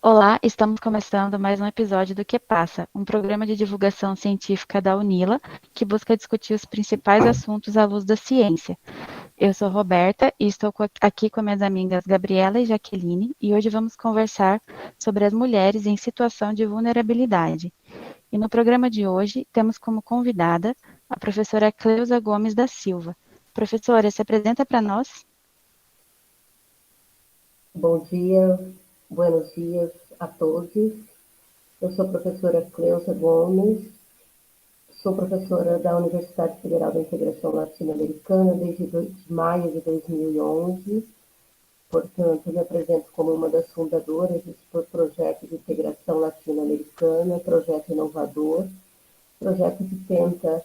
Olá, estamos começando mais um episódio do Que Passa, um programa de divulgação científica da UNILA que busca discutir os principais assuntos à luz da ciência. Eu sou Roberta e estou aqui com minhas amigas Gabriela e Jaqueline e hoje vamos conversar sobre as mulheres em situação de vulnerabilidade. E no programa de hoje temos como convidada a professora Cleusa Gomes da Silva. Professora, se apresenta para nós. Bom dia, buenos dias a todos. Eu sou a professora Cleusa Gomes, sou professora da Universidade Federal da Integração Latino-Americana desde maio de 2011. Portanto, me apresento como uma das fundadoras desse projeto de integração latino-americana, projeto inovador, projeto que tenta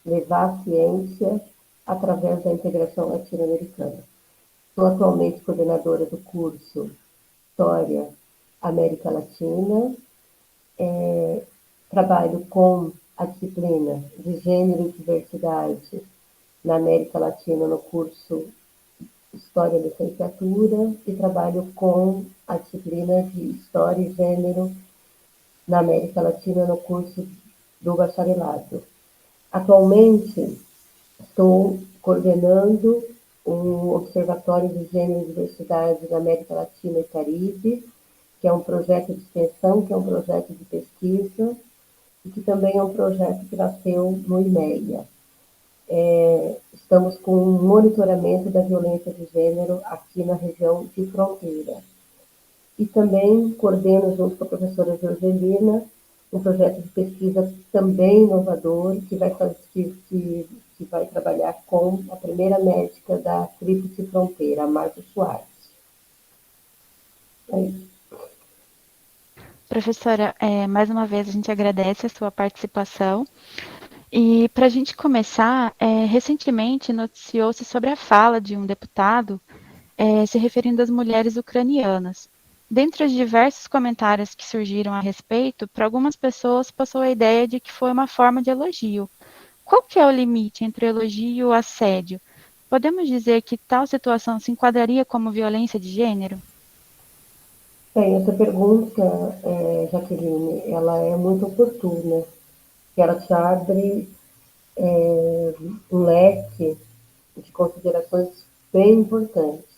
levar a ciência através da integração latino-americana. Sou atualmente coordenadora do curso História América Latina. Trabalho com a disciplina de Gênero e Diversidade na América Latina no curso História e Licenciatura e trabalho com a disciplina de História e Gênero na América Latina no curso do bacharelado. Atualmente, estou coordenando um Observatório de Gênero e Diversidade na América Latina e Caribe, que é um projeto de extensão, que é um projeto de pesquisa, e que também é um projeto que nasceu no IMEA. Estamos com um monitoramento da violência de gênero aqui na região de fronteira. E também coordeno, junto com a professora Jorgelina, um projeto de pesquisa também inovador, que vai trabalhar com a primeira médica da Tríplice Fronteira, a Marta Soares. É isso. Professora, mais uma vez a gente agradece a sua participação. E para a gente começar, recentemente noticiou-se sobre a fala de um deputado se referindo às mulheres ucranianas. Dentre os diversos comentários que surgiram a respeito, para algumas pessoas passou a ideia de que foi uma forma de elogio. Qual que é o limite entre elogio e o assédio? Podemos dizer que tal situação se enquadraria como violência de gênero? Bem, essa pergunta, Jaqueline, ela é muito oportuna, que ela te abre um leque de considerações bem importantes.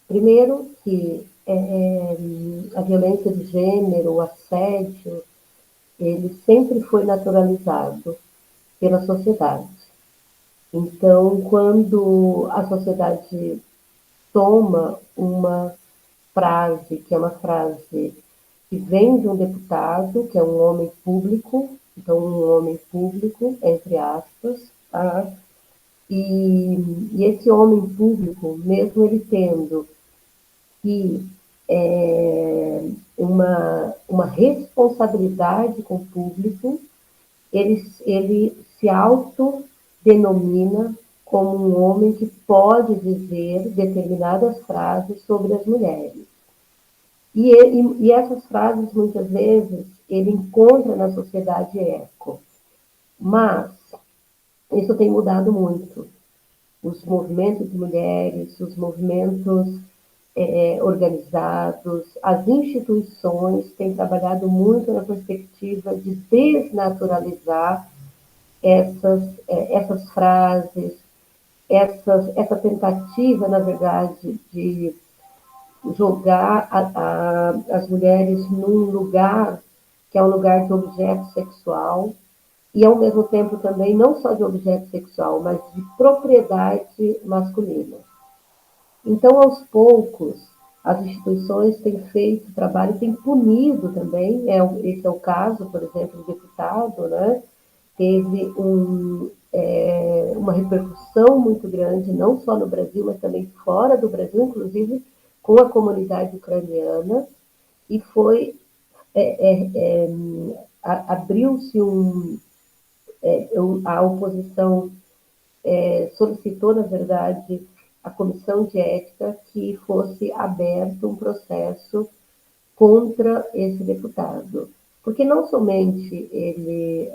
Primeiro, que a violência de gênero, o assédio, ele sempre foi naturalizado pela sociedade. Então, quando a sociedade toma uma frase, que é uma frase que vem de um deputado, que é um homem público, então um homem público, entre aspas, tá? E esse homem público, mesmo ele tendo que uma responsabilidade com o público, ele se autodenomina como um homem que pode dizer determinadas frases sobre as mulheres. E essas frases, muitas vezes, ele encontra na sociedade eco. Mas isso tem mudado muito. Os movimentos de mulheres, os movimentos organizados, as instituições têm trabalhado muito na perspectiva de desnaturalizar essas frases, essa tentativa, na verdade, de jogar as mulheres num lugar que é um lugar de objeto sexual e, ao mesmo tempo, também não só de objeto sexual, mas de propriedade masculina. Então, aos poucos, as instituições têm feito trabalho, têm punido também, esse é o caso, por exemplo, do deputado, né? Teve uma repercussão muito grande, não só no Brasil, mas também fora do Brasil, inclusive com a comunidade ucraniana, e foi abriu-se a oposição solicitou, na verdade, a comissão de ética que fosse aberto um processo contra esse deputado. Porque não somente ele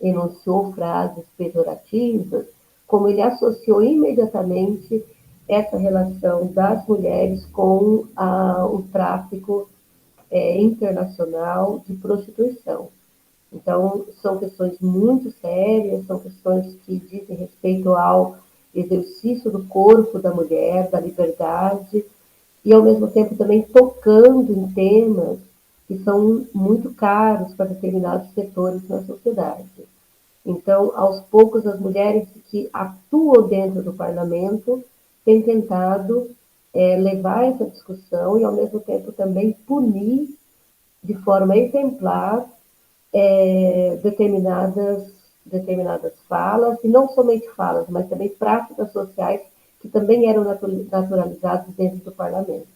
enunciou frases pejorativas, como ele associou imediatamente essa relação das mulheres com o tráfico internacional de prostituição. Então, são questões muito sérias, são questões que dizem respeito ao exercício do corpo da mulher, da liberdade, e ao mesmo tempo também tocando em temas que são muito caros para determinados setores na sociedade. Então, aos poucos, as mulheres que atuam dentro do parlamento têm tentado levar essa discussão e, ao mesmo tempo, também punir de forma exemplar determinadas falas, e não somente falas, mas também práticas sociais que também eram naturalizadas dentro do parlamento.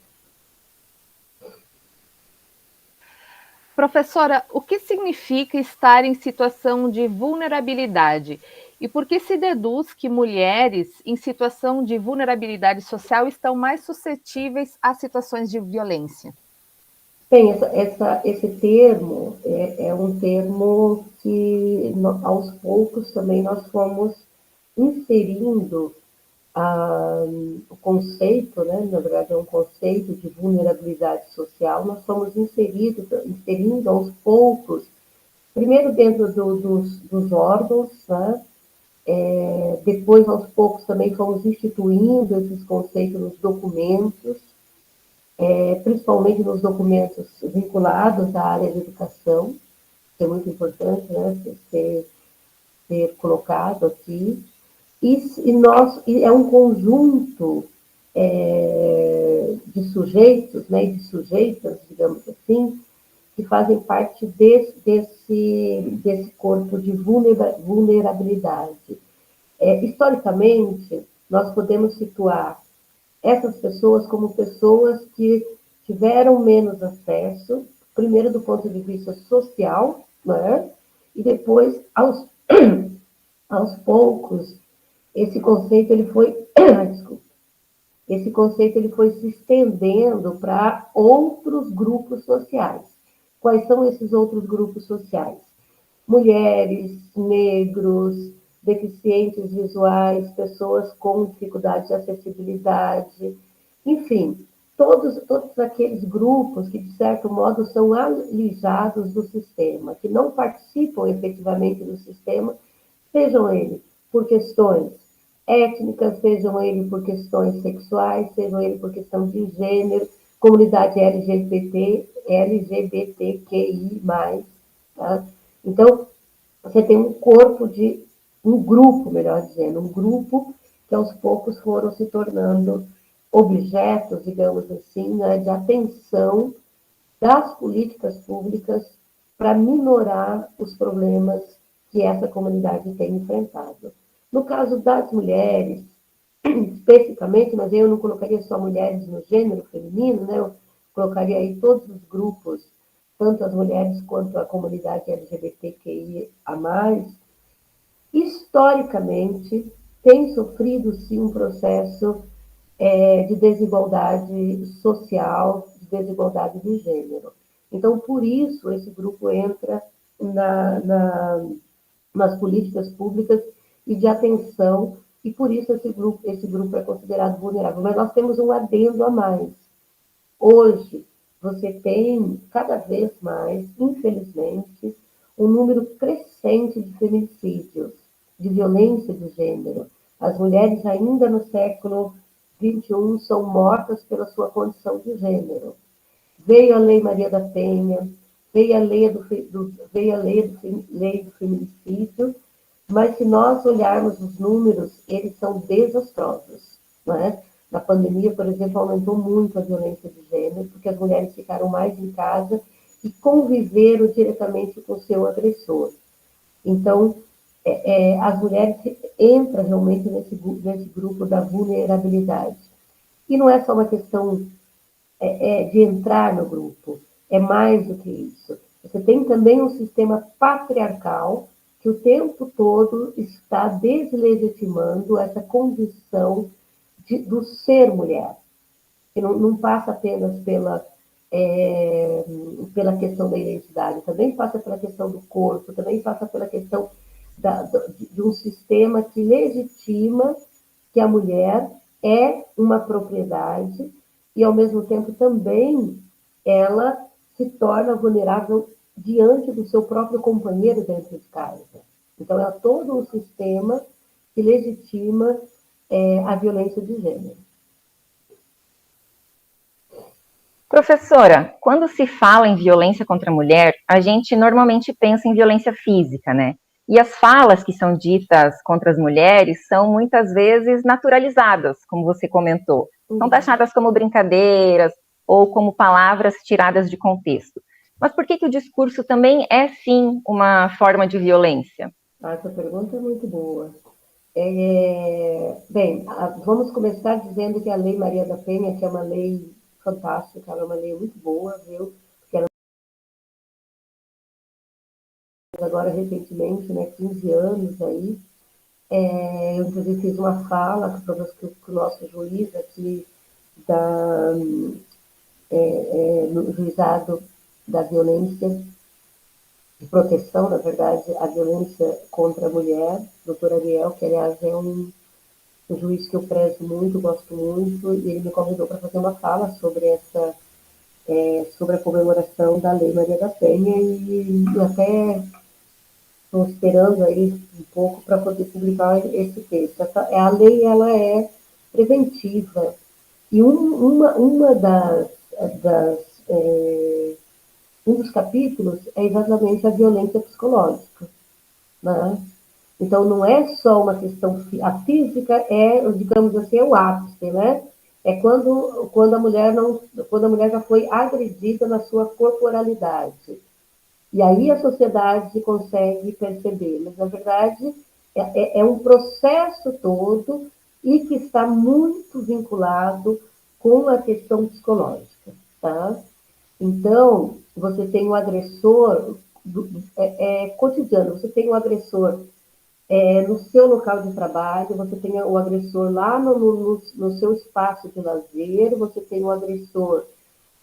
Professora, o que significa estar em situação de vulnerabilidade? E por que se deduz que mulheres em situação de vulnerabilidade social estão mais suscetíveis a situações de violência? Bem, esse termo é um termo que, aos poucos, também nós fomos inserindo o conceito, né, na verdade é um conceito de vulnerabilidade social, nós fomos inserindo aos poucos, primeiro dentro dos órgãos, né, depois aos poucos também fomos instituindo esses conceitos nos documentos, principalmente nos documentos vinculados à área de educação, que é muito importante, né, ser colocado aqui. E é um conjunto de sujeitos, né, e de sujeitas, digamos assim, que fazem parte desse corpo de vulnerabilidade. Historicamente, nós podemos situar essas pessoas como pessoas que tiveram menos acesso, primeiro do ponto de vista social, né? E depois, aos poucos, esse conceito ele foi, desculpa, esse conceito ele foi se estendendo para outros grupos sociais. Quais são esses outros grupos sociais? Mulheres, negros, deficientes visuais, pessoas com dificuldade de acessibilidade, enfim, todos aqueles grupos que, de certo modo, são alijados do sistema, que não participam efetivamente do sistema, sejam eles por questões étnicas, sejam eles por questões sexuais, sejam eles por questão de gênero, comunidade LGBTQI+. Tá? Então, você tem um grupo, melhor dizendo, um grupo que aos poucos foram se tornando objetos, digamos assim, né, de atenção das políticas públicas para minorar os problemas que essa comunidade tem enfrentado. No caso das mulheres, especificamente, mas eu não colocaria só mulheres no gênero feminino, né? Eu colocaria aí todos os grupos, tanto as mulheres quanto a comunidade LGBTQIA+, historicamente, tem sofrido, sim, um processo de desigualdade social, de desigualdade de gênero. Então, por isso, esse grupo entra nas políticas públicas e de atenção, e por isso esse grupo é considerado vulnerável. Mas nós temos um adendo a mais. Hoje, você tem cada vez mais, infelizmente, um número crescente de feminicídios, de violência de gênero. As mulheres ainda no século XXI são mortas pela sua condição de gênero. Veio a Lei Maria da Penha, lei do feminicídio, mas se nós olharmos os números, eles são desastrosos. Não é? Na pandemia, por exemplo, aumentou muito a violência de gênero, porque as mulheres ficaram mais em casa e conviveram diretamente com o seu agressor. Então, as mulheres entram realmente nesse grupo da vulnerabilidade. E não é só uma questão de entrar no grupo, é mais do que isso. Você tem também um sistema patriarcal que o tempo todo está deslegitimando essa condição do ser mulher, que não passa apenas pela questão da identidade, também passa pela questão do corpo, também passa pela questão de um sistema que legitima que a mulher é uma propriedade e, ao mesmo tempo, também ela se torna vulnerável diante do seu próprio companheiro dentro de casa. Então, é todo um sistema que legitima a violência de gênero. Professora, quando se fala em violência contra a mulher, a gente normalmente pensa em violência física, né? E as falas que são ditas contra as mulheres são muitas vezes naturalizadas, como você comentou. São taxadas como brincadeiras ou como palavras tiradas de contexto. Mas por que o discurso também é, sim, uma forma de violência? Essa pergunta é muito boa. Bem, vamos começar dizendo que a Lei Maria da Penha, que é uma lei fantástica, ela é uma lei muito boa, viu? Porque ela agora recentemente, né, 15 anos aí, eu inclusive fiz uma fala com o nosso juiz aqui no juizado da violência, de proteção, na verdade, a violência contra a mulher, doutor Ariel, que aliás é um juiz que eu prezo muito, gosto muito, e ele me convidou para fazer uma fala sobre sobre a comemoração da Lei Maria da Penha, e até estou esperando aí um pouco para poder publicar esse texto. A lei ela é preventiva, e uma um dos capítulos é exatamente a violência psicológica, né? Então, não é só uma questão... A física é, digamos assim, é o ápice, né? É quando a mulher já foi agredida na sua corporalidade. E aí a sociedade consegue perceber. Mas, na verdade, é um processo todo e que está muito vinculado com a questão psicológica, tá? Então, você tem o agressor cotidiano, você tem o agressor no seu local de trabalho, você tem o agressor lá no seu espaço de lazer, você tem o agressor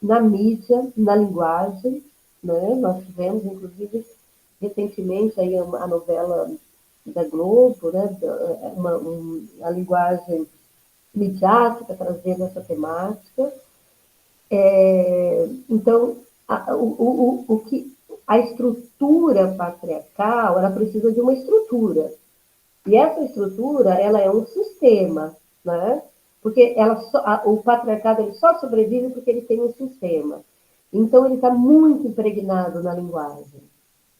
na mídia, na linguagem, né? Nós tivemos, inclusive, recentemente aí a novela da Globo, né? A linguagem midiática trazendo essa temática. Então, a estrutura patriarcal, ela precisa de uma estrutura. E essa estrutura, ela é um sistema, né? Porque o patriarcado ele só sobrevive porque ele tem um sistema. Então, ele está muito impregnado na linguagem.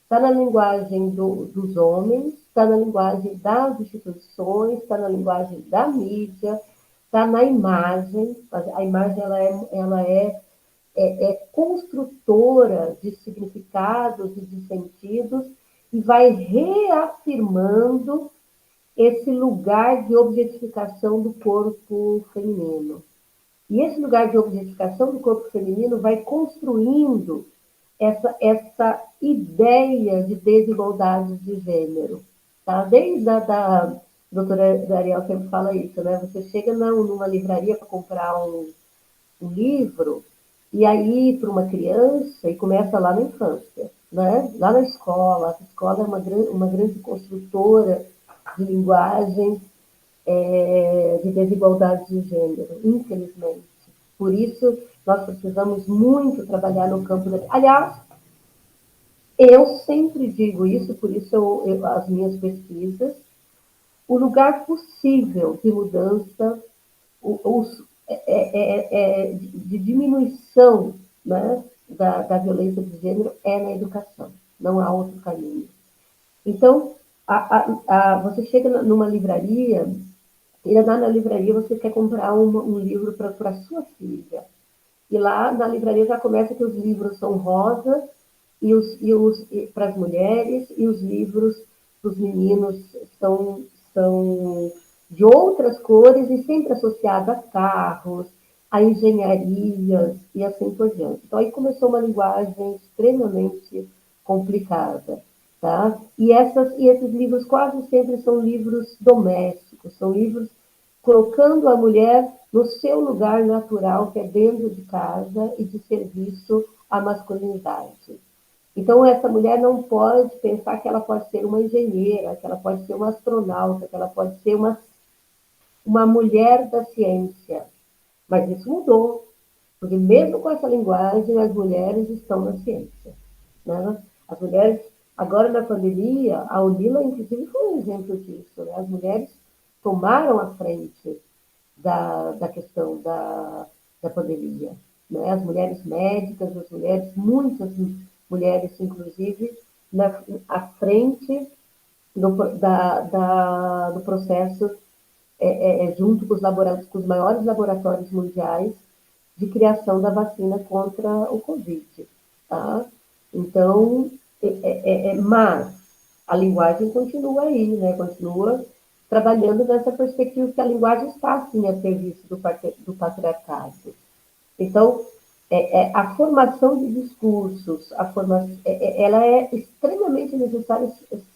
Está na linguagem dos homens, está na linguagem das instituições, está na linguagem da mídia, está na imagem. A imagem ela é construtora de significados e de sentidos e vai reafirmando esse lugar de objetificação do corpo feminino. E esse lugar de objetificação do corpo feminino vai construindo essa ideia de desigualdade de gênero. Tá? Desde a doutora Dariel sempre fala isso, né? Você chega numa livraria para comprar um livro, e aí para uma criança, e começa lá na infância, né? Lá na escola. A escola é uma grande construtora de linguagem de desigualdade de gênero, infelizmente. Por isso, nós precisamos muito trabalhar no campo da... Aliás, eu sempre digo isso, por isso as minhas pesquisas, o lugar possível de mudança, de diminuição, né, da violência de gênero é na educação, não há outro caminho. Então, você chega numa livraria, e lá na livraria você quer comprar um livro para sua filha. E lá na livraria já começa que os livros são rosa para as mulheres, e os livros para os meninos são de outras cores e sempre associados a carros, a engenharias e assim por diante. Então aí começou uma linguagem extremamente complicada. Tá? E esses livros quase sempre são livros domésticos, são livros colocando a mulher no seu lugar natural, que é dentro de casa e de serviço à masculinidade. Então, essa mulher não pode pensar que ela pode ser uma engenheira, que ela pode ser uma astronauta, que ela pode ser uma mulher da ciência. Mas isso mudou, Porque mesmo com essa linguagem, as mulheres estão na ciência. Né? As mulheres, agora na pandemia, a Unila, inclusive, foi um exemplo disso. Né? As mulheres tomaram a frente da questão da pandemia. Né? As mulheres médicas, as mulheres, muitas mulheres, inclusive, à frente do processo, junto com os maiores laboratórios mundiais de criação da vacina contra o Covid. Tá? Então, mas a linguagem continua aí, né? Continua trabalhando nessa perspectiva que a linguagem está, sim, a serviço do patriarcado. Então, a formação de discursos, ela é extremamente necessária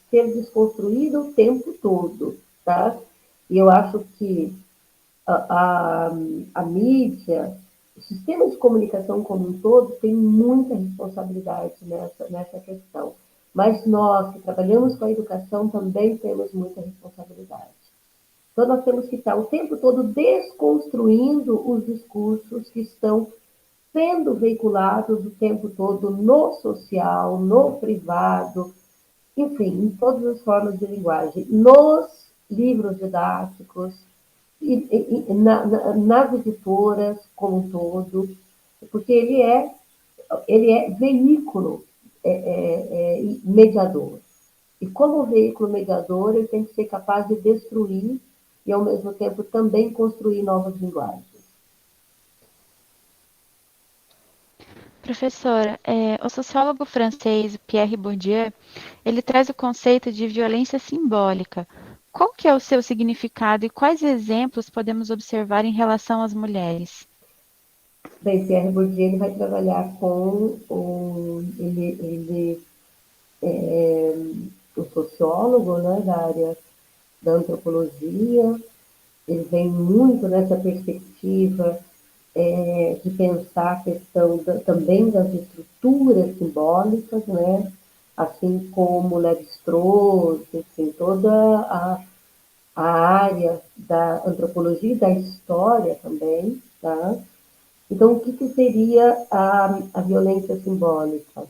ser desconstruída o tempo todo, tá? E eu acho que a mídia, o sistema de comunicação como um todo tem muita responsabilidade nessa questão. Mas nós, que trabalhamos com a educação, também temos muita responsabilidade. Então, nós temos que estar o tempo todo desconstruindo os discursos que estão sendo veiculados o tempo todo no social, no privado, enfim, em todas as formas de linguagem, nos livros didáticos, nas editoras como um todo, porque ele é veículo mediador. E como veículo mediador, ele tem que ser capaz de destruir e, ao mesmo tempo, também construir novas linguagens. Professora, o sociólogo francês Pierre Bourdieu, ele traz o conceito de violência simbólica. Qual que é o seu significado e quais exemplos podemos observar em relação às mulheres? Bem, Pierre Bourdieu ele vai trabalhar com o sociólogo, né, da área da antropologia. Ele vem muito nessa perspectiva de pensar a questão também das estruturas simbólicas, né? Assim como Lévi-Strauss, enfim, toda a área da antropologia e da história também, tá? Então, o que seria a violência simbólica?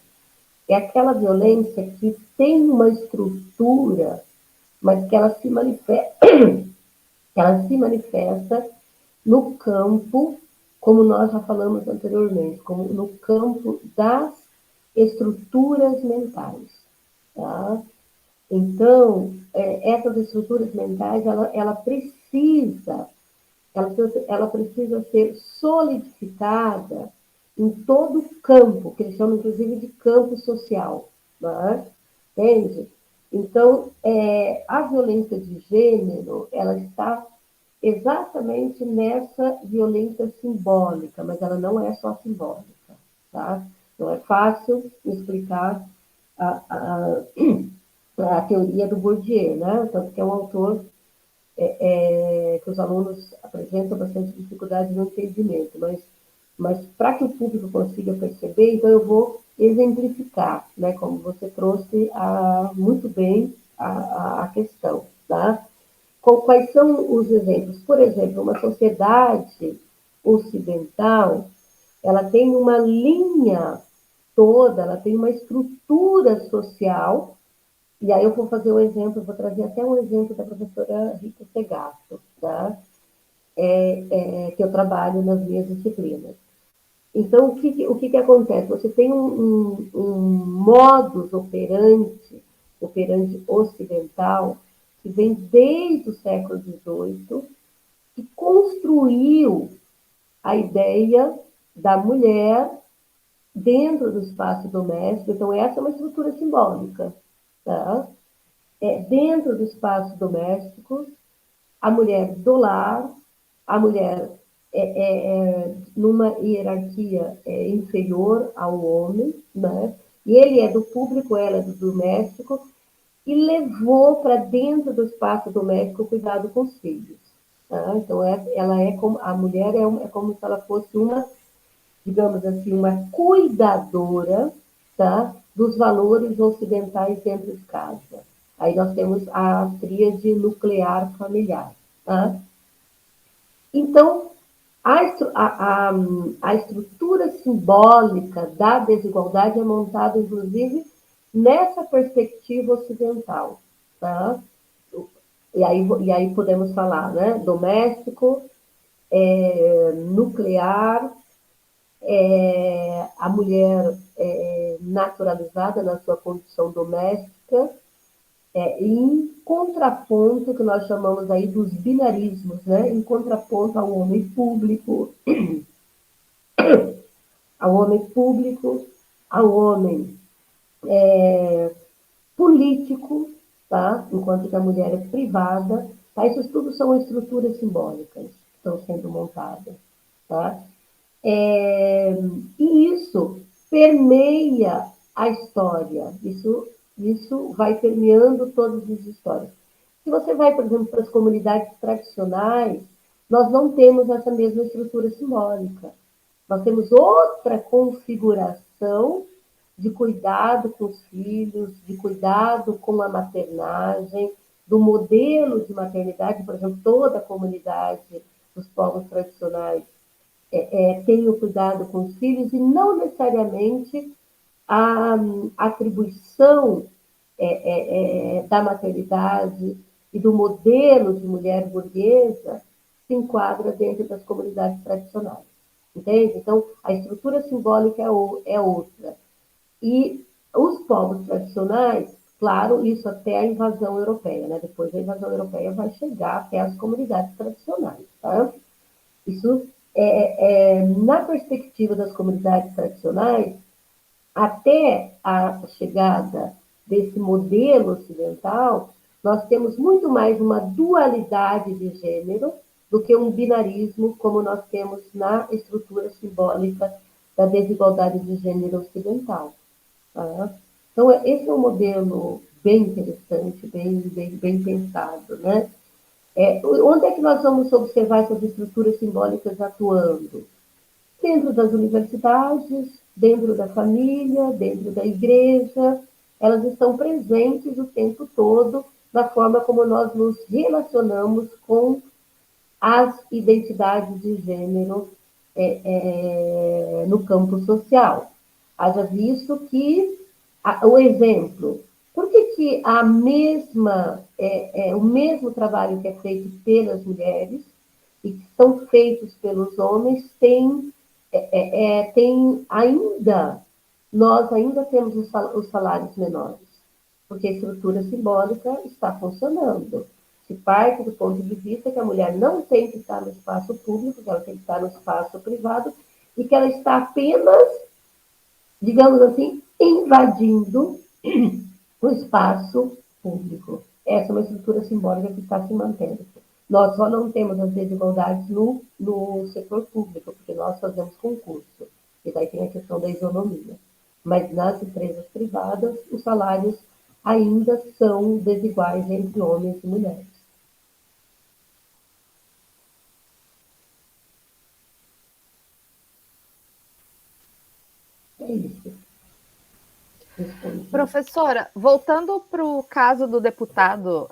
É aquela violência que tem uma estrutura, mas que ela se manifesta no campo, como nós já falamos anteriormente, como no campo das estruturas mentais. Tá? Então, essas estruturas mentais, ela precisa ser solidificada em todo o campo, que eles chamam inclusive de campo social. Né? Entende? Então, a violência de gênero, ela está exatamente nessa violência simbólica, mas ela não é só simbólica. Tá? Não é fácil explicar a teoria do Bourdieu, né? Tanto que é um autor que os alunos apresentam bastante dificuldade no entendimento, mas para que o público consiga perceber, então eu vou exemplificar, né, como você trouxe muito bem a questão. Tá? Quais são os exemplos? Por exemplo, uma sociedade ocidental, ela tem uma linha toda, ela tem uma estrutura social. E aí eu vou fazer um exemplo, vou trazer até um exemplo da professora Rita Segato, tá? Que eu trabalho nas minhas disciplinas. Então, o que acontece? Você tem um modus operandi ocidental, que vem desde o século XVIII, que construiu a ideia da mulher dentro do espaço doméstico. Então, essa é uma estrutura simbólica. Tá? Dentro do espaço doméstico, a mulher do lar, a mulher numa hierarquia inferior ao homem, né? E ele é do público, ela é do doméstico, e levou para dentro do espaço doméstico o cuidado com os filhos. Tá? Então, ela a mulher é como se ela fosse uma, digamos assim, uma cuidadora, tá? Dos valores ocidentais dentro de casa. Aí nós temos a tríade nuclear familiar. Tá? Então, A estrutura simbólica da desigualdade é montada, inclusive, nessa perspectiva ocidental. Tá? E aí podemos falar, né? Doméstico, nuclear, a mulher naturalizada na sua condição doméstica, em contraponto, que nós chamamos aí dos binarismos, né? Em contraponto ao homem público, ao homem político, tá? Enquanto que a mulher é privada. Tá? Isso tudo são estruturas simbólicas que estão sendo montadas. Tá? E isso permeia a história, isso vai permeando todas as histórias. Se você vai, por exemplo, para as comunidades tradicionais, nós não temos essa mesma estrutura simbólica. Nós temos outra configuração de cuidado com os filhos, de cuidado com a maternagem, do modelo de maternidade, por exemplo, toda a comunidade dos povos tradicionais tem o cuidado com os filhos e não necessariamente a atribuição da maternidade e do modelo de mulher burguesa se enquadra dentro das comunidades tradicionais. Entende? Então, a estrutura simbólica é outra. E os povos tradicionais, claro, isso até a invasão europeia, né? Depois da invasão europeia vai chegar até as comunidades tradicionais, tá? Isso na perspectiva das comunidades tradicionais, até a chegada desse modelo ocidental, nós temos muito mais uma dualidade de gênero do que um binarismo, como nós temos na estrutura simbólica da desigualdade de gênero ocidental. Tá? Então, esse é um modelo bem interessante, bem pensado. Né? Onde é que nós vamos observar essas estruturas simbólicas atuando? Dentro das universidades, dentro da família, dentro da igreja, elas estão presentes o tempo todo da forma como nós nos relacionamos com as identidades de gênero no campo social. Haja visto que o exemplo, por que o mesmo trabalho que é feito pelas mulheres e que são feitos pelos homens nós ainda temos os salários menores, porque a estrutura simbólica está funcionando. Se parte do ponto de vista que a mulher não tem que estar no espaço público, que ela tem que estar no espaço privado, e que ela está apenas, digamos assim, invadindo o espaço público. Essa é uma estrutura simbólica que está se mantendo. Nós só não temos as desigualdades no setor público, porque nós fazemos concurso. E daí tem a questão da isonomia. Mas nas empresas privadas, os salários ainda são desiguais entre homens e mulheres. É isso. Professora, voltando para o caso do deputado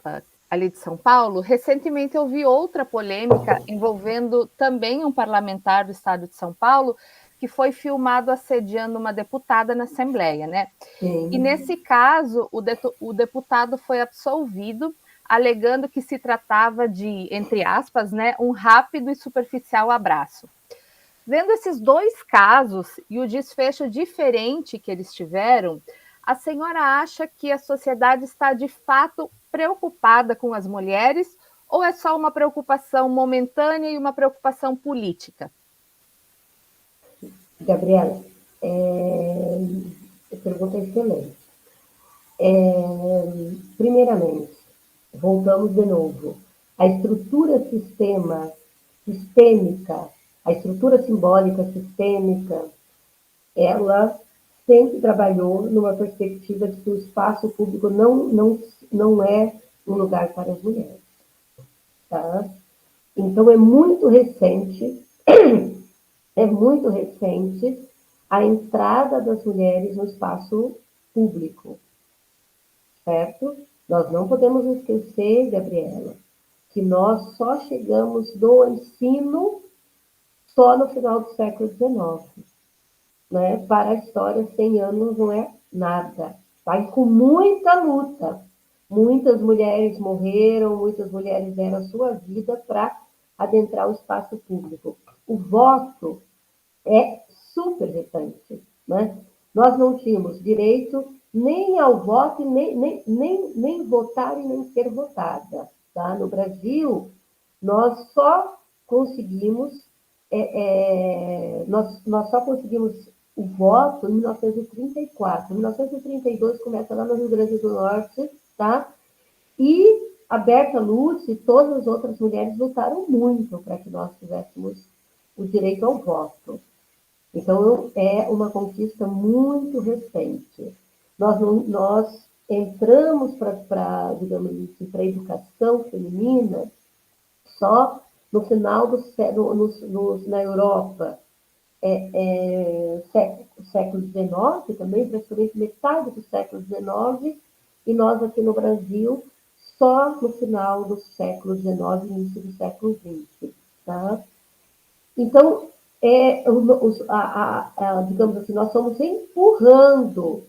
ali de São Paulo, recentemente eu vi outra polêmica envolvendo também um parlamentar do estado de São Paulo que foi filmado assediando uma deputada na Assembleia, né? Sim. E nesse caso, o deputado foi absolvido, alegando que se tratava de, entre aspas, né, um rápido e superficial abraço. Vendo esses dois casos e o desfecho diferente que eles tiveram, a senhora acha que a sociedade está de fato preocupada com as mulheres ou é só uma preocupação momentânea e uma preocupação política? Gabriela, a pergunta é excelente. Primeiramente, voltamos de novo. A estrutura sistêmica, a estrutura simbólica sistêmica, ela sempre trabalhou numa perspectiva de que o espaço público não é um lugar para as mulheres. Tá? Então, é muito recente a entrada das mulheres no espaço público, certo? Nós não podemos esquecer, Gabriela, que nós só chegamos do ensino só no final do século XIX. Né? Para a história, 100 anos não é nada. Tá? E com muita luta. Muitas mulheres morreram, muitas mulheres deram a sua vida para adentrar o espaço público. O voto é super recente. Né? Nós não tínhamos direito nem ao voto, nem votar e nem ser votada. Tá? No Brasil, nós só conseguimos nós só conseguimos o voto em 1934. Em 1932 começa lá no Rio Grande do Norte, tá? E a Berta Lúcia e todas as outras mulheres lutaram muito para que nós tivéssemos o direito ao voto. Então, é uma conquista muito recente. Nós entramos digamos assim, para a educação feminina só no final na Europa, século XIX, também praticamente metade do século XIX, e nós aqui no Brasil só no final do século XIX, início do século XX. Tá? Então, digamos assim, nós estamos empurrando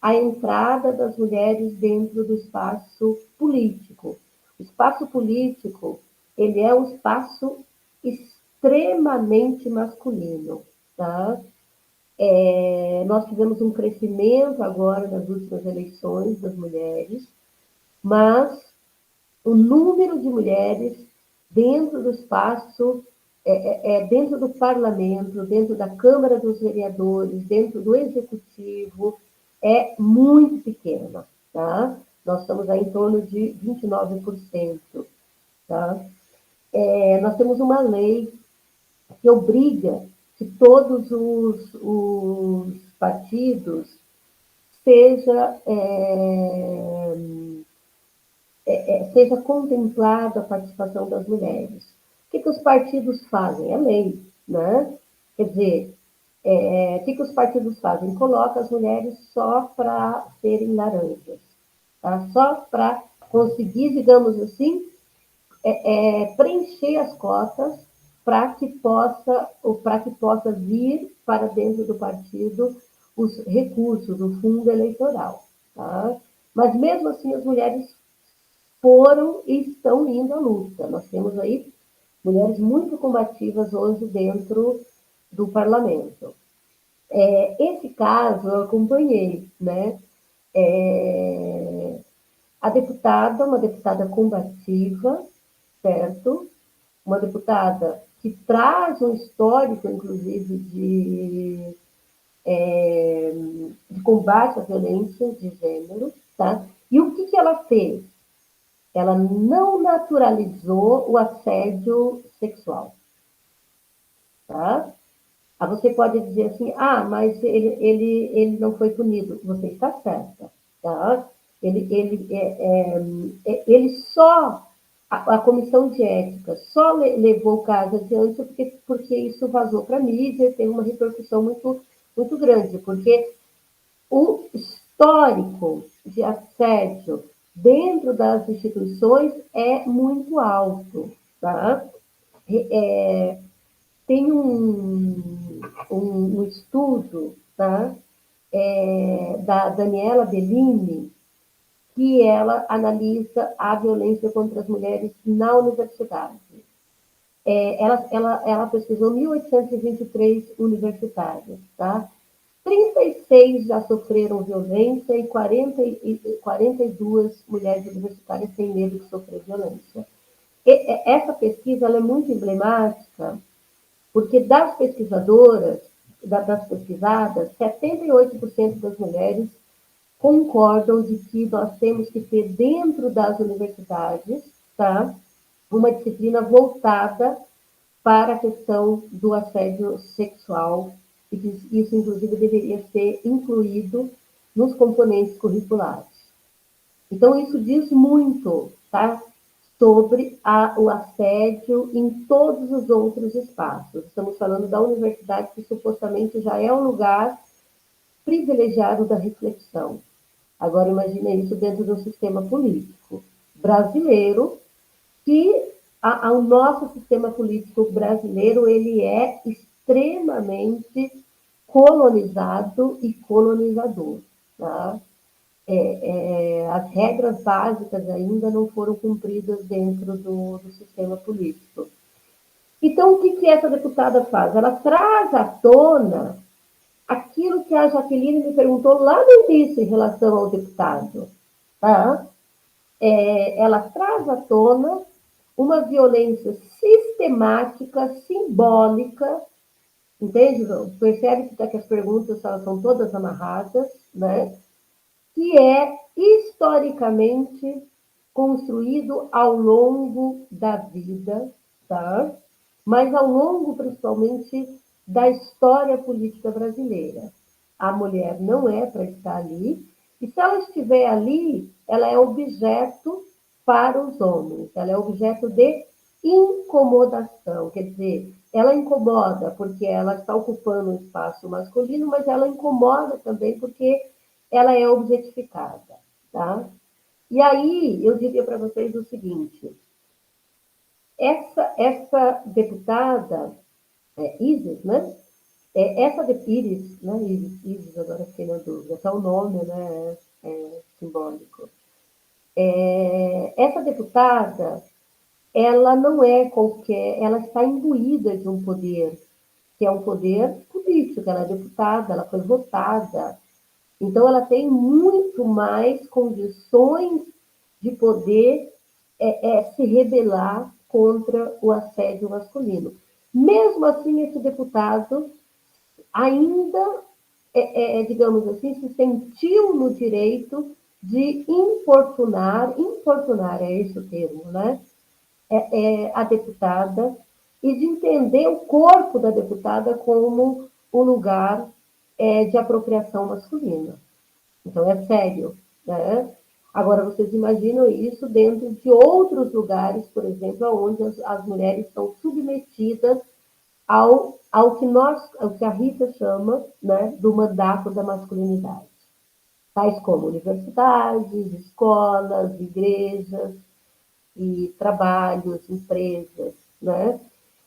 a entrada das mulheres dentro do espaço político. O espaço político, ele é um espaço extremamente masculino. Tá? Nós tivemos um crescimento agora nas últimas eleições das mulheres, mas o número de mulheres dentro do espaço, dentro do parlamento, dentro da Câmara dos Vereadores, dentro do Executivo, é muito pequena. Tá? Nós estamos aí em torno de 29%. Tá? Nós temos uma lei que obriga que todos os partidos seja contemplada a participação das mulheres. O que os partidos fazem? É lei, né? Quer dizer, o que os partidos fazem? Colocam as mulheres só para serem laranjas, tá? Só para conseguir, digamos assim, preencher as cotas para que possa vir para dentro do partido os recursos, o fundo eleitoral. Tá? Mas mesmo assim as mulheres foram e estão indo à luta. Nós temos aí mulheres muito combativas hoje dentro do parlamento. Esse caso eu acompanhei, né? Uma deputada combativa, certo? Uma deputada que traz um histórico, inclusive, de combate à violência de gênero, tá? E o que ela fez? Ela não naturalizou o assédio sexual, tá? Você pode dizer assim, mas ele não foi punido. Você está certa, tá? Ele só, a comissão de ética só levou o caso adiante porque isso vazou para a mídia e teve uma repercussão muito, muito grande, porque o histórico de assédio dentro das instituições é muito alto, tá? Tem um estudo, tá? Da Daniela Bellini, que ela analisa a violência contra as mulheres na universidade. Ela pesquisou 1.823 universitários, tá? 36 já sofreram violência e 42 mulheres universitárias têm medo de sofrer violência. Essa pesquisa ela é muito emblemática, porque das pesquisadoras, das pesquisadas, 78% das mulheres concordam de que nós temos que ter dentro das universidades, tá, uma disciplina voltada para a questão do assédio sexual, e que isso, inclusive, deveria ser incluído nos componentes curriculares. Então, isso diz muito, tá, sobre o assédio em todos os outros espaços. Estamos falando da universidade, que supostamente já é um lugar privilegiado da reflexão. Agora, imagine isso dentro de um sistema político brasileiro que o nosso sistema político brasileiro ele é extremamente colonizado e colonizador. Tá? As regras básicas ainda não foram cumpridas dentro do sistema político. Então, o que essa deputada faz? Ela traz à tona aquilo que a Jaqueline me perguntou lá no início em relação ao deputado. Tá? Ela traz à tona uma violência sistemática, simbólica, entende? Percebe que as perguntas elas são todas amarradas, né? Que é historicamente construído ao longo da vida, tá? Mas ao longo, principalmente, da história política brasileira. A mulher não é para estar ali, e se ela estiver ali, ela é objeto para os homens, ela é objeto de incomodação, quer dizer, ela incomoda porque ela está ocupando um espaço masculino, mas ela incomoda também porque ela é objetificada, tá? E aí eu diria para vocês o seguinte, essa deputada, Isis, né? Essa de Iris, né? Isis, agora fiquei na dúvida, até o nome, né? Simbólico. Essa deputada, ela não é qualquer, ela está imbuída de um poder, que é um poder político, ela é deputada, ela foi votada. Então, ela tem muito mais condições de poder se rebelar contra o assédio masculino. Mesmo assim, esse deputado ainda, digamos assim, se sentiu no direito de importunar é esse o termo, né? A deputada e de entender o corpo da deputada como um lugar de apropriação masculina. Então, é sério. Né? Agora, vocês imaginam isso dentro de outros lugares, por exemplo, onde as mulheres são submetidas ao que a Rita chama, né, do mandato da masculinidade. Tais como universidades, escolas, igrejas, e trabalhos, empresas, né?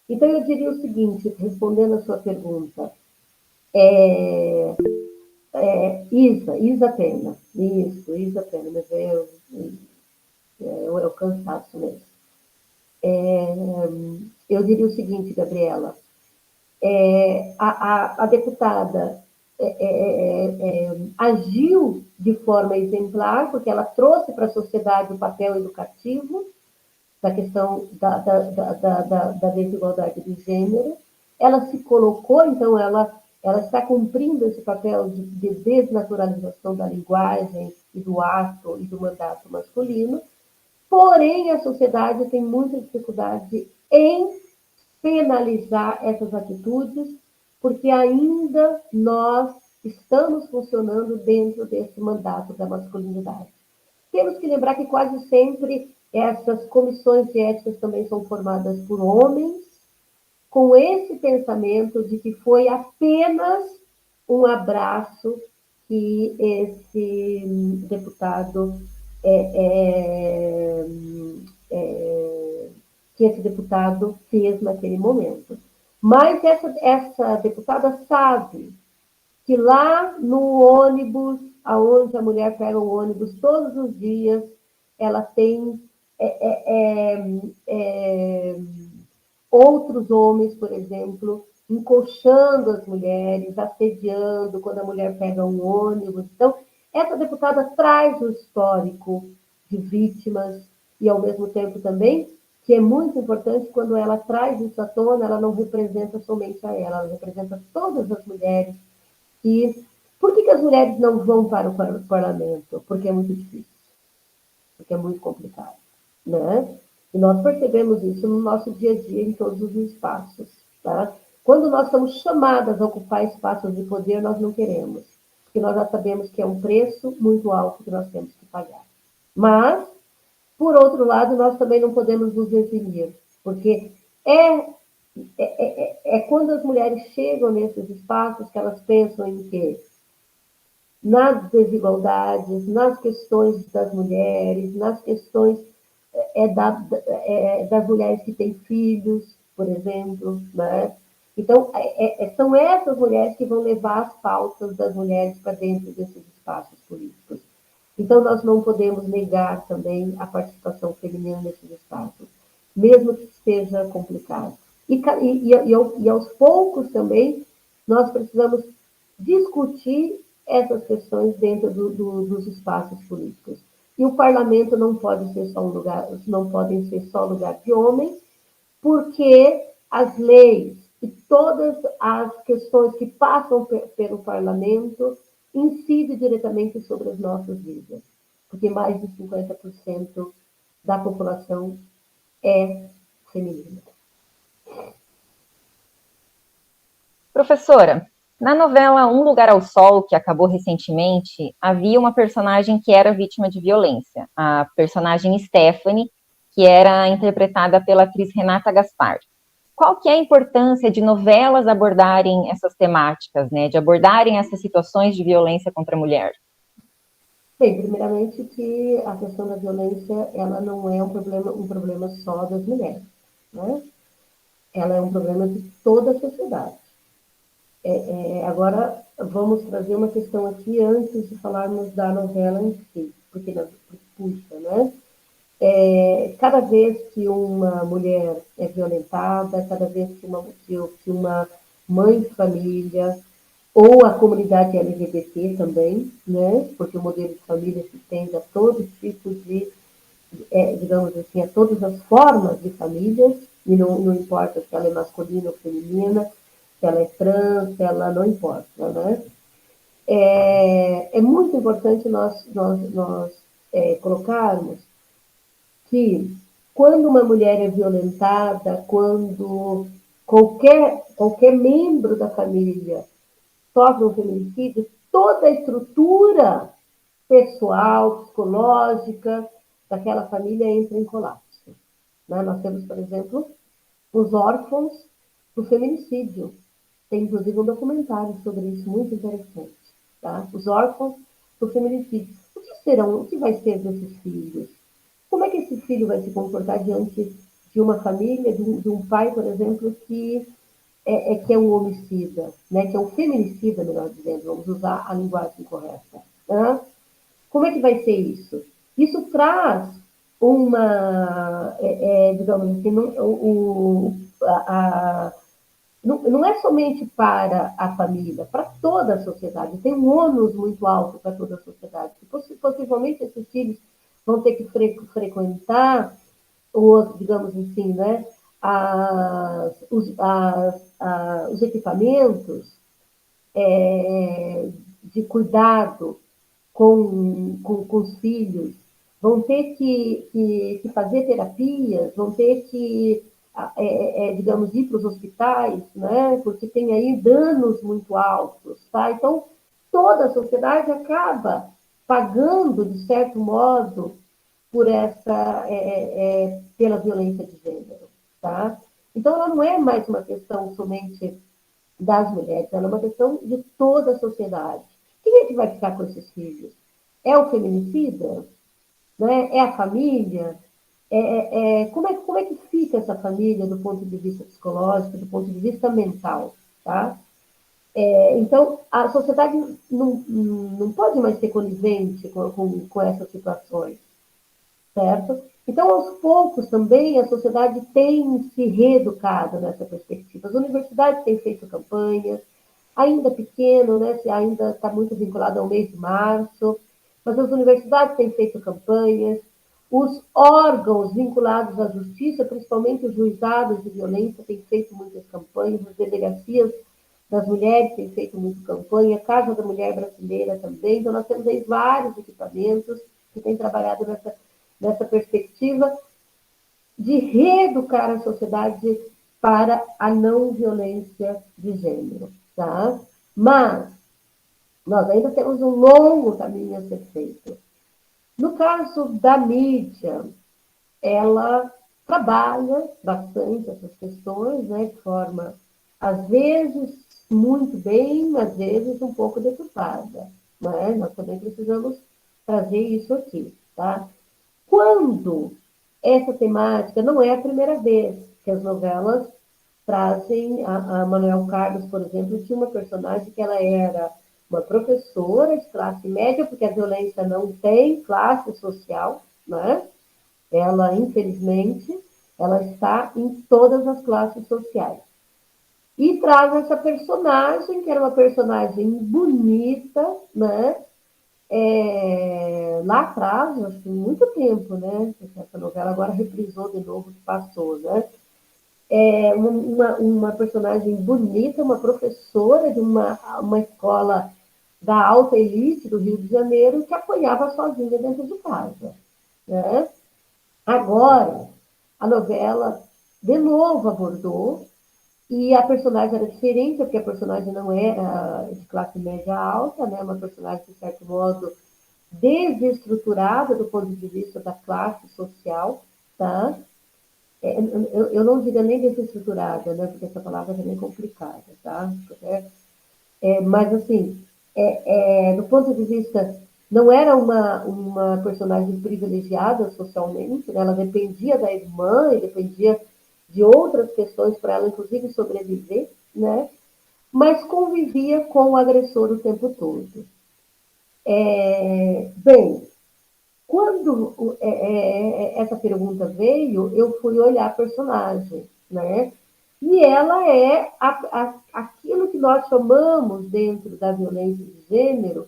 Então, eu diria o seguinte, respondendo a sua pergunta, Isa Pena, isso, Isa Pena, mas é o cansaço mesmo. Eu diria o seguinte, Gabriela, a deputada agiu de forma exemplar, porque ela trouxe para a sociedade o papel educativo, da questão da desigualdade de gênero. Ela se colocou, então, ela está cumprindo esse papel de desnaturalização da linguagem e do ato e do mandato masculino, porém, a sociedade tem muita dificuldade em penalizar essas atitudes, porque ainda nós estamos funcionando dentro desse mandato da masculinidade. Temos que lembrar que quase sempre essas comissões de éticas também são formadas por homens, com esse pensamento de que foi apenas um abraço que esse deputado fez naquele momento. Mas essa deputada sabe que lá no ônibus, aonde a mulher pega o ônibus todos os dias, ela tem outros homens, por exemplo, encoxando as mulheres, assediando quando a mulher pega um ônibus. Então, essa deputada traz o histórico de vítimas e, ao mesmo tempo, também, que é muito importante, quando ela traz isso à tona, ela não representa somente a ela representa todas as mulheres. E por que as mulheres não vão para o parlamento? Porque é muito difícil, porque é muito complicado, né? E nós percebemos isso no nosso dia a dia, em todos os espaços, tá? Quando nós somos chamadas a ocupar espaços de poder, nós não queremos, porque nós já sabemos que é um preço muito alto que nós temos que pagar. Mas, por outro lado, nós também não podemos nos eximir, porque é quando as mulheres chegam nesses espaços que elas pensam em quê? Nas desigualdades, nas questões das mulheres, nas questões das mulheres que têm filhos, por exemplo, né? Então, são essas mulheres que vão levar as pautas das mulheres para dentro desses espaços políticos. Então, nós não podemos negar também a participação feminina nesses espaços, mesmo que seja complicado. E aos poucos também, nós precisamos discutir essas questões dentro dos espaços políticos. E o parlamento não pode ser só um lugar, não podem ser só lugar de homens, porque as leis e todas as questões que passam pelo parlamento incidem diretamente sobre as nossas vidas, porque mais de 50% da população é feminina. Professora, na novela Um Lugar ao Sol, que acabou recentemente, havia uma personagem que era vítima de violência, a personagem Stephanie, que era interpretada pela atriz Renata Gaspar. Qual que é a importância de novelas abordarem essas temáticas, né, de abordarem essas situações de violência contra a mulher? Bem, primeiramente que a questão da violência, ela não é um problema só das mulheres, né? Ela é um problema de toda a sociedade. Agora, vamos trazer uma questão aqui antes de falarmos da novela em si, porque puxa, né? Cada vez que uma mulher é violentada, cada vez que uma mãe de família ou a comunidade LGBT também, né? Porque o modelo de família se estende a todo tipo de, digamos assim, a todas as formas de famílias, e não importa se ela é masculina ou feminina, se ela é trans, se ela não importa, né? É muito importante nós colocarmos que quando uma mulher é violentada, quando qualquer membro da família sofre um feminicídio, toda a estrutura pessoal, psicológica daquela família entra em colapso. Né? Nós temos, por exemplo, os órfãos do feminicídio. Tem, inclusive, um documentário sobre isso, muito interessante. Tá? Os órfãos do feminicídio. O que vai ser desses filhos? Como é que esse filho vai se comportar diante de uma família, de um pai, por exemplo, que é um homicida, né? Que é um feminicida, melhor dizendo, vamos usar a linguagem correta. Né? Como é que vai ser isso? Isso traz digamos assim, não é somente para a família, para toda a sociedade. Tem um ônus muito alto para toda a sociedade. Possivelmente esses filhos vão ter que frequentar, digamos assim, né, os equipamentos de cuidado com os filhos, vão ter que fazer terapias, vão ter que, digamos, ir para os hospitais, né? Porque tem aí danos muito altos, tá? Então, toda a sociedade acaba pagando, de certo modo, pela violência de gênero, tá? Então, ela não é mais uma questão somente das mulheres, ela é uma questão de toda a sociedade. Quem é que vai ficar com esses filhos? É o feminicida? Né? É a família? Como é que fica essa família do ponto de vista psicológico, do ponto de vista mental? Tá? Então, a sociedade não pode mais ser conivente com essas situações, certo? Então, aos poucos também, a sociedade tem se reeducado nessa perspectiva. As universidades têm feito campanhas, ainda pequeno, né? Ainda está muito vinculado ao mês de março, mas as universidades têm feito campanhas, os órgãos vinculados à justiça, principalmente os juizados de violência, têm feito muitas campanhas, as delegacias das mulheres têm feito muita campanha, a Casa da Mulher Brasileira também, então nós temos aí vários equipamentos que têm trabalhado nessa perspectiva de reeducar a sociedade para a não violência de gênero. Tá? Mas nós ainda temos um longo caminho a ser feito. No caso da mídia, ela trabalha bastante essas questões, né, de forma, às vezes, muito bem, às vezes um pouco deturpada. Né? Nós também precisamos trazer isso aqui. Tá? Quando essa temática não é a primeira vez que as novelas trazem. A Manuel Carlos, por exemplo, tinha uma personagem que ela era uma professora de classe média, porque a violência não tem classe social, né? Ela, infelizmente, ela está em todas as classes sociais. E traz essa personagem, que era uma personagem bonita, né? Lá atrás, acho que muito tempo, né? Essa novela agora reprisou de novo o que passou, né? Uma personagem bonita, uma professora de uma escola da alta elite do Rio de Janeiro que apanhava sozinha dentro de casa, né? Agora, a novela de novo abordou e a personagem era diferente, porque a personagem não era de classe média alta, né? Uma personagem, de certo modo, desestruturada do ponto de vista da classe social, tá? Eu não diria nem desestruturada, né? Porque essa palavra é bem complicada, tá? Mas, assim, do ponto de vista, não era uma personagem privilegiada socialmente, né? Ela dependia da irmã e dependia de outras questões para ela, inclusive, sobreviver, né? Mas convivia com o agressor o tempo todo. Bem, quando essa pergunta veio, eu fui olhar a personagem, né? E ela é aquilo que nós chamamos dentro da violência de gênero,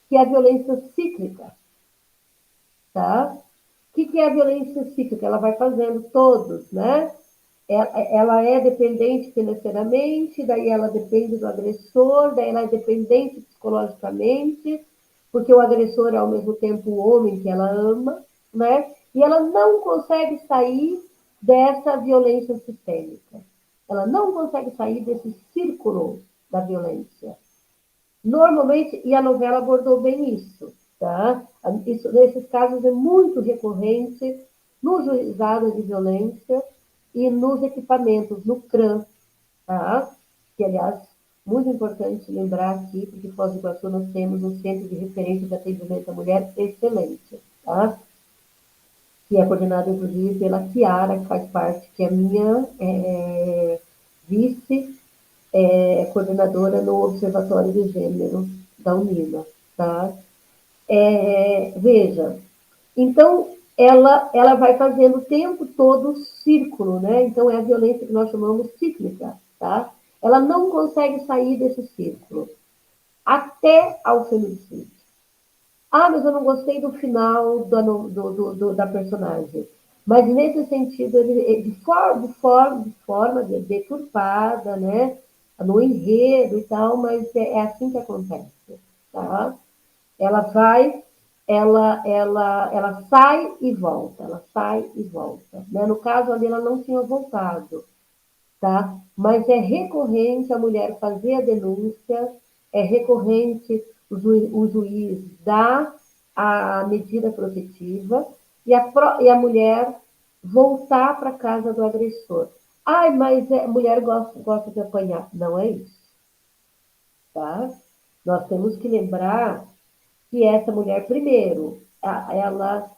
que é a violência cíclica, tá? O que é a violência cíclica? Ela vai fazendo todos, né? Ela é dependente financeiramente, daí ela depende do agressor, daí ela é dependente psicologicamente, porque o agressor é ao mesmo tempo o homem que ela ama, né? E ela não consegue sair dessa violência sistêmica. Ela não consegue sair desse círculo da violência. Normalmente, e a novela abordou bem isso, tá? Isso, nesses casos é muito recorrente no juizado de violência e nos equipamentos, no CRAM, tá? Que, aliás, muito importante lembrar aqui, porque em Foz do Iguaçu nós temos um centro de referência de atendimento à mulher excelente, tá? Que é coordenado, inclusive, pela Chiara, que faz parte, que é minha vice coordenadora no Observatório de Gênero da Unila, tá? Veja, então ela vai fazendo o tempo todo o círculo, né? Então é a violência que nós chamamos cíclica, tá? Ela não consegue sair desse círculo até ao feminicídio. Ah, mas eu não gostei do final da personagem. Mas nesse sentido, ele, de forma deturpada, né? No enredo e tal, mas é assim que acontece, tá? Ela vai, ela sai e volta, ela sai e volta. Né? No caso ali, ela não tinha voltado, tá? Mas é recorrente a mulher fazer a denúncia, é recorrente o juiz dar a medida protetiva e a mulher voltar para a casa do agressor. Ai, mas a mulher gosta de apanhar. Não é isso, tá? Nós temos que lembrar que essa mulher, primeiro, ela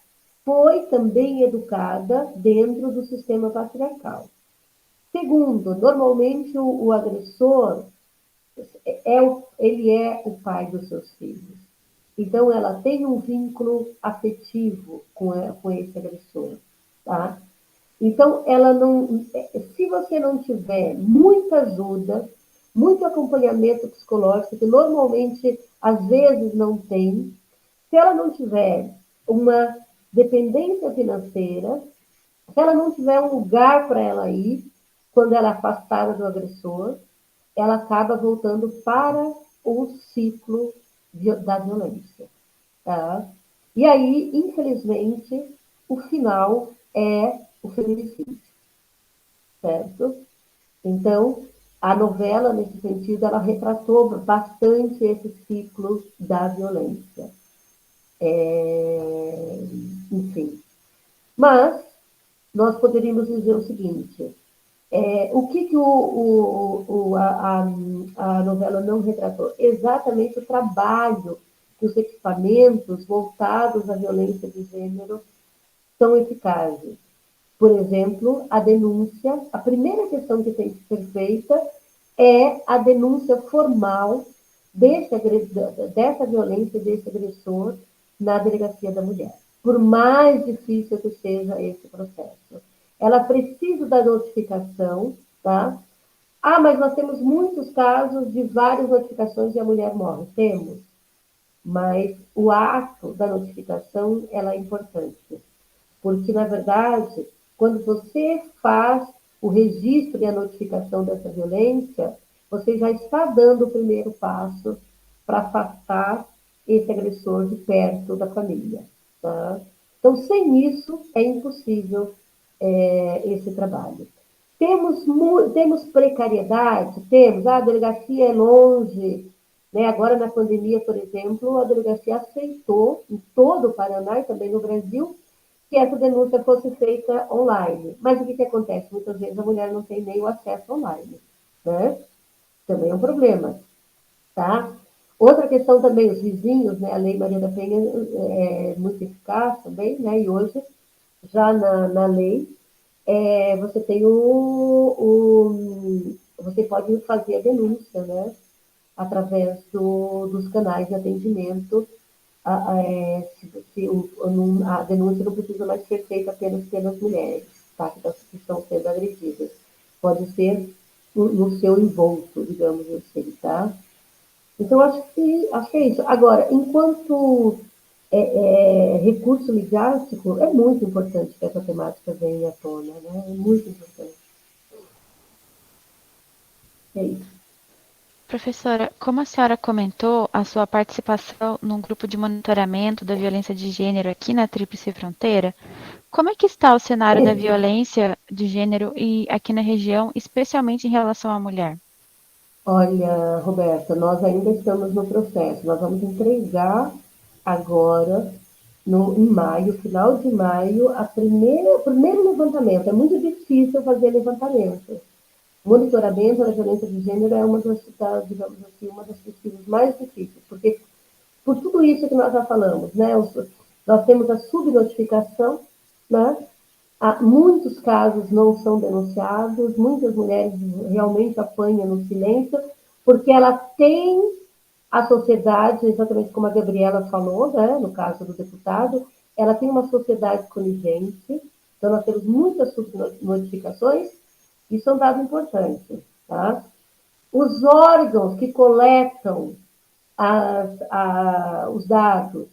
foi também educada dentro do sistema patriarcal. Segundo, normalmente o agressor ele é o pai dos seus filhos. Então, ela tem um vínculo afetivo com esse agressor, tá? Então, ela não, se você não tiver muita ajuda, muito acompanhamento psicológico, que normalmente, às vezes, não tem, se ela não tiver uma dependência financeira, se ela não tiver um lugar para ela ir, quando ela é afastada do agressor, ela acaba voltando para o ciclo da violência. Tá? E aí, infelizmente, o final é o feminicídio, certo? Então, a novela, nesse sentido, ela retratou bastante esse ciclo da violência. Enfim. Mas, nós poderíamos dizer o seguinte, o que a novela não retratou? Exatamente o trabalho que os equipamentos voltados à violência de gênero são eficazes. Por exemplo, a denúncia, a primeira questão que tem que ser feita é a denúncia formal dessa violência, desse agressor na delegacia da mulher. Por mais difícil que seja esse processo. Ela precisa da notificação, tá? Ah, mas nós temos muitos casos de várias notificações e a mulher morre. Temos. Mas o ato da notificação, ela é importante. Porque, na verdade, quando você faz o registro e a notificação dessa violência, você já está dando o primeiro passo para afastar esse agressor de perto da família. Tá? Então, sem isso, é impossível esse trabalho. Temos precariedade? Temos. A delegacia é longe. Né? Agora, na pandemia, por exemplo, a delegacia aceitou, em todo o Paraná e também no Brasil, que essa denúncia fosse feita online. Mas o que acontece? Muitas vezes a mulher não tem nem o acesso online. Né? Também é um problema. Tá? Outra questão também, os vizinhos, né? A Lei Maria da Penha é muito eficaz também, né? E hoje, já na lei, você tem você pode fazer a denúncia, né? Através dos canais de atendimento. A denúncia não precisa mais ser feita apenas pelas mulheres, tá? Que estão sendo agredidas. Pode ser no seu envolto, digamos assim, tá? Então, acho que é isso. Agora, enquanto recurso midiático, é muito importante que essa temática venha à tona, né? É muito importante. É isso. Professora, como a senhora comentou, a sua participação num grupo de monitoramento da violência de gênero aqui na Tríplice Fronteira, como é que está o cenário da violência de gênero e aqui na região, especialmente em relação à mulher? Olha, Roberta, nós ainda estamos no processo. Nós vamos entregar agora, em maio, final de maio, o primeiro levantamento. É muito difícil fazer levantamento. Monitoramento da violência de gênero é digamos assim, uma das pesquisas mais difíceis, porque por tudo isso que nós já falamos, né? Nós temos a subnotificação, né? Muitos casos não são denunciados, muitas mulheres realmente apanham no silêncio, porque ela tem a sociedade, exatamente como a Gabriela falou, né, no caso do deputado, ela tem uma sociedade conivente, então nós temos muitas subnotificações, isso é um dado importante. Tá? Os órgãos que coletam os dados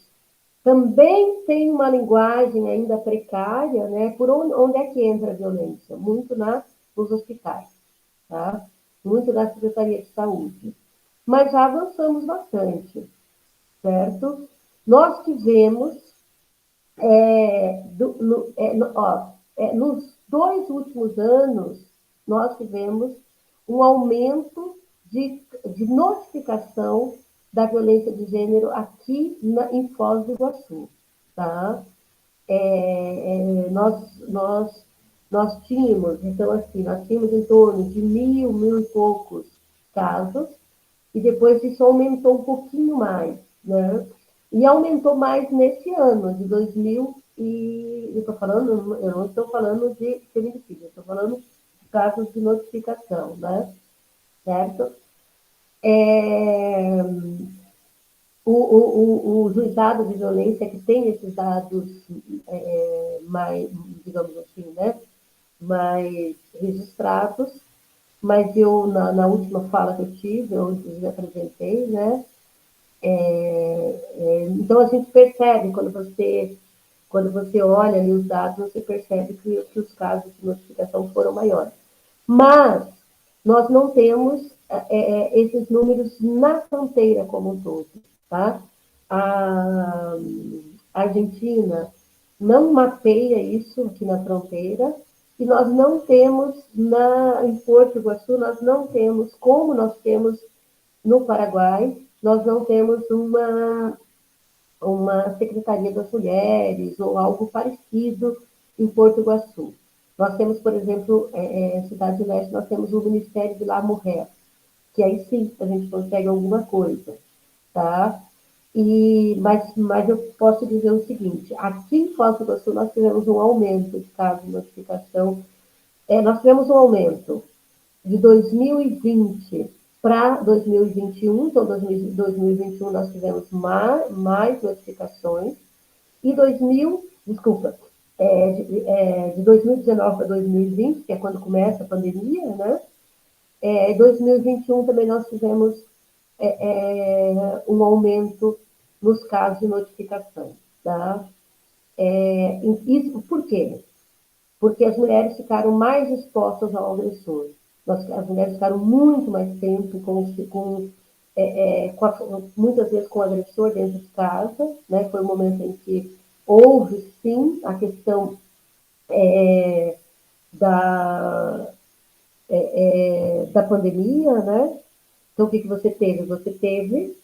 também tem uma linguagem ainda precária, né? Por onde é que entra a violência? Muito nos hospitais, tá? Muito na Secretaria de Saúde. Mas já avançamos bastante, certo? Nós tivemos, nos 2 últimos anos, nós tivemos um aumento de notificação da violência de gênero aqui em Foz do Iguaçu. Tá? Nós tínhamos, então assim, nós tínhamos em torno de 1.000 e poucos casos, e depois isso aumentou um pouquinho mais, né? E aumentou mais nesse ano, de 2000 eu não estou falando de feminicídio, eu estou falando de casos de notificação, né? Certo? O juizado de violência que tem esses dados mais, digamos assim, né? Mais registrados, mas eu, na última fala que eu tive, eu apresentei, né? Então, a gente percebe, quando você olha ali os dados, você percebe que os casos de notificação foram maiores. Mas nós não temos esses números na fronteira como um todo. Tá? A Argentina não mapeia isso aqui na fronteira, e nós não temos, em Porto Iguaçu, nós não temos, como nós temos no Paraguai, nós não temos uma Secretaria das Mulheres ou algo parecido em Porto Iguaçu. Nós temos, por exemplo, Cidade Leste, nós temos o Ministério de La Mulher, que aí sim a gente consegue alguma coisa. Tá? Mas eu posso dizer o seguinte, aqui em Foz do Iguaçu nós tivemos um aumento de casos de notificação, nós tivemos um aumento de 2020 para 2021, então 2021 nós tivemos mais notificações, e de 2019 para 2020, que é quando começa a pandemia, né? 2021 também nós tivemos um aumento nos casos de notificação. Tá? Isso por quê? Porque as mulheres ficaram mais expostas ao agressor. As mulheres ficaram muito mais tempo muitas vezes com o agressor dentro de casa, né? Foi um momento em que houve, sim, a questão da, da pandemia, né? Então, o que você teve? Você teve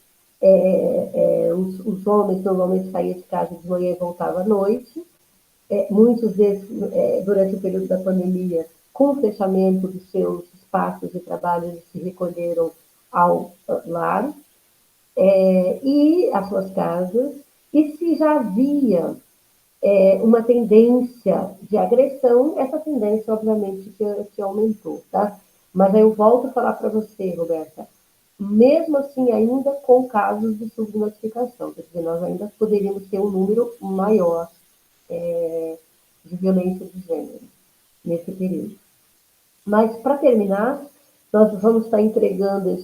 os homens normalmente saíam de casa de manhã e voltavam à noite, muitas vezes, durante o período da pandemia, com o fechamento dos seus espaços de trabalho, eles se recolheram ao lar e às suas casas, e se já havia uma tendência de agressão, essa tendência, obviamente, que aumentou, tá? Mas aí eu volto a falar para você, Roberta, mesmo assim, ainda com casos de subnotificação, quer dizer, nós ainda poderíamos ter um número maior de violência de gênero nesse período. Mas, para terminar, nós vamos estar entregando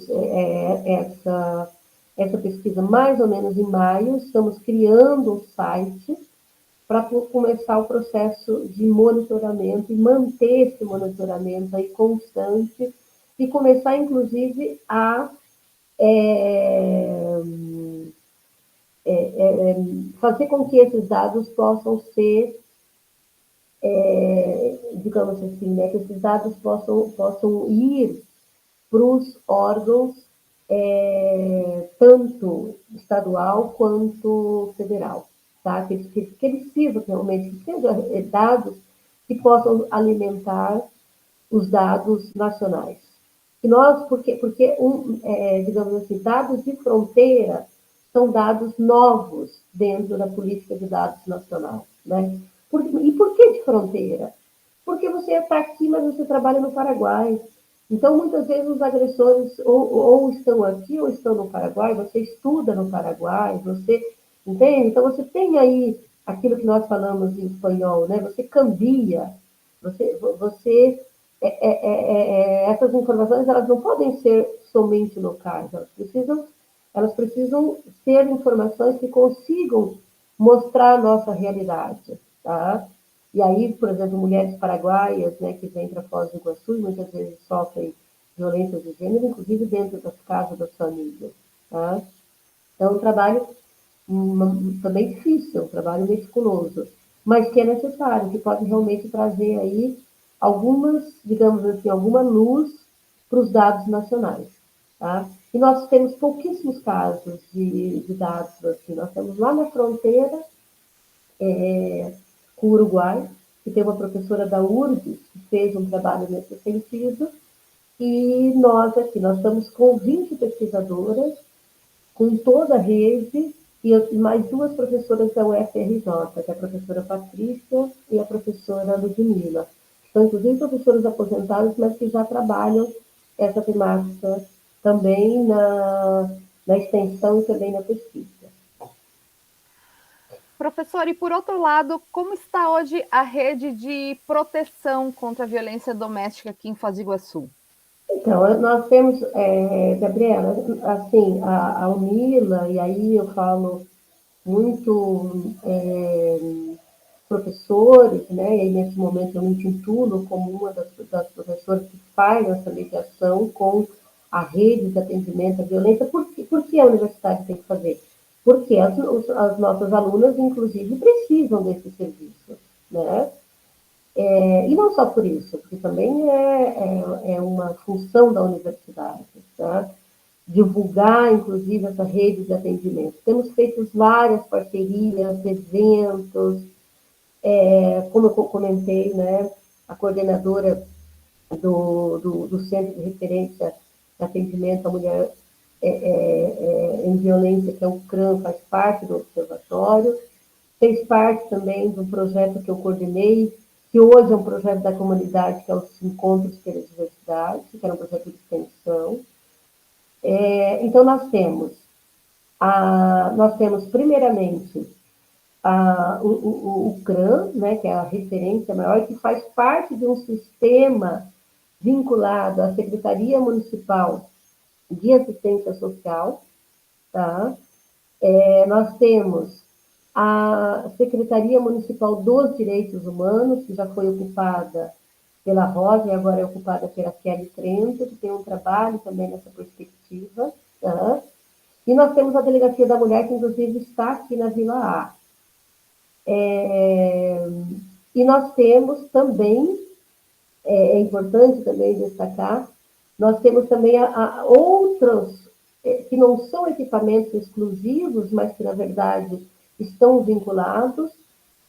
essa pesquisa mais ou menos em maio, estamos criando um site para começar o processo de monitoramento e manter esse monitoramento aí constante e começar, inclusive, a fazer com que esses dados possam ser, digamos assim, né, que esses dados possam ir para os órgãos, tanto estadual quanto federal, tá? Que eles sirvam realmente, que sejam dados que possam alimentar os dados nacionais. E nós, porque digamos assim, dados de fronteira são dados novos dentro da política de dados nacional, né? E por que de fronteira? Porque você está aqui, mas você trabalha no Paraguai. Então, muitas vezes, os agressores ou estão aqui ou estão no Paraguai, você estuda no Paraguai, você entende? Então, você tem aí aquilo que nós falamos em espanhol, né? Você cambia, você essas informações elas não podem ser somente locais, elas precisam ser informações que consigam mostrar a nossa realidade, tá? E aí, por exemplo, mulheres paraguaias, né, que vêm para Foz do Iguaçu e muitas vezes sofrem violência de gênero, inclusive dentro das casas das famílias, tá? É um trabalho também difícil, um trabalho meticuloso, mas que é necessário, que pode realmente trazer aí algumas, digamos assim, alguma luz para os dados nacionais, tá? E nós temos pouquíssimos casos de dados assim. Nós temos lá na fronteira com o Uruguai, que tem uma professora da URGS que fez um trabalho nesse sentido, e nós aqui, nós estamos com 20 pesquisadoras, com toda a rede, e mais duas professoras da UFRJ, que é a professora Patrícia e a professora Ludmila. São, inclusive, professores aposentados, mas que já trabalham essa temática também na extensão e também na pesquisa. Professor, e por outro lado, como está hoje a rede de proteção contra a violência doméstica aqui em Foz do Iguaçu? Então, nós temos, Gabriela, assim, a UNILA, e aí eu falo muito professores, né? E nesse momento eu me intitulo como uma das professoras que faz essa mediação com a rede de atendimento à violência. Por que a universidade tem que fazer? Porque as nossas alunas, inclusive, precisam desse serviço, né? E não só por isso, porque também é uma função da universidade, tá? Divulgar, inclusive, essa rede de atendimento. Temos feito várias parcerias, eventos, como eu comentei, né, a coordenadora do Centro de Referência de Atendimento à Mulher em Violência, que é o CRAM, faz parte do observatório, fez parte também do projeto que eu coordenei, que hoje é um projeto da comunidade, que é os Encontros pela Diversidade, que era um projeto de extensão. Então, nós temos primeiramente, o CRAM, né, que é a referência maior, que faz parte de um sistema vinculado à Secretaria Municipal de Assistência Social, tá? Nós temos a Secretaria Municipal dos Direitos Humanos, que já foi ocupada pela Rosa e agora é ocupada pela Kelly Trento, que tem um trabalho também nessa perspectiva, tá? E nós temos a Delegacia da Mulher, que inclusive está aqui na Vila A. E nós temos também, importante também destacar, nós temos também outros, que não são equipamentos exclusivos, mas que, na verdade, estão vinculados,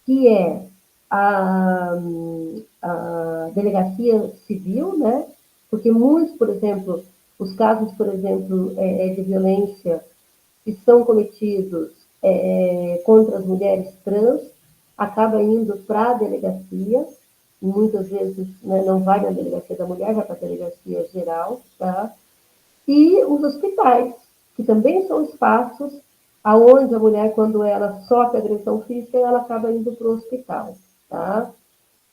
que é a delegacia civil, né? Porque muitos, por exemplo, os casos, por exemplo, de violência que são cometidos contra as mulheres trans, acaba indo para a delegacia, muitas vezes, né, não vai na delegacia da mulher, vai para a delegacia geral, tá? E os hospitais, que também são espaços aonde a mulher, quando ela sofre agressão física, ela acaba indo para o hospital, tá?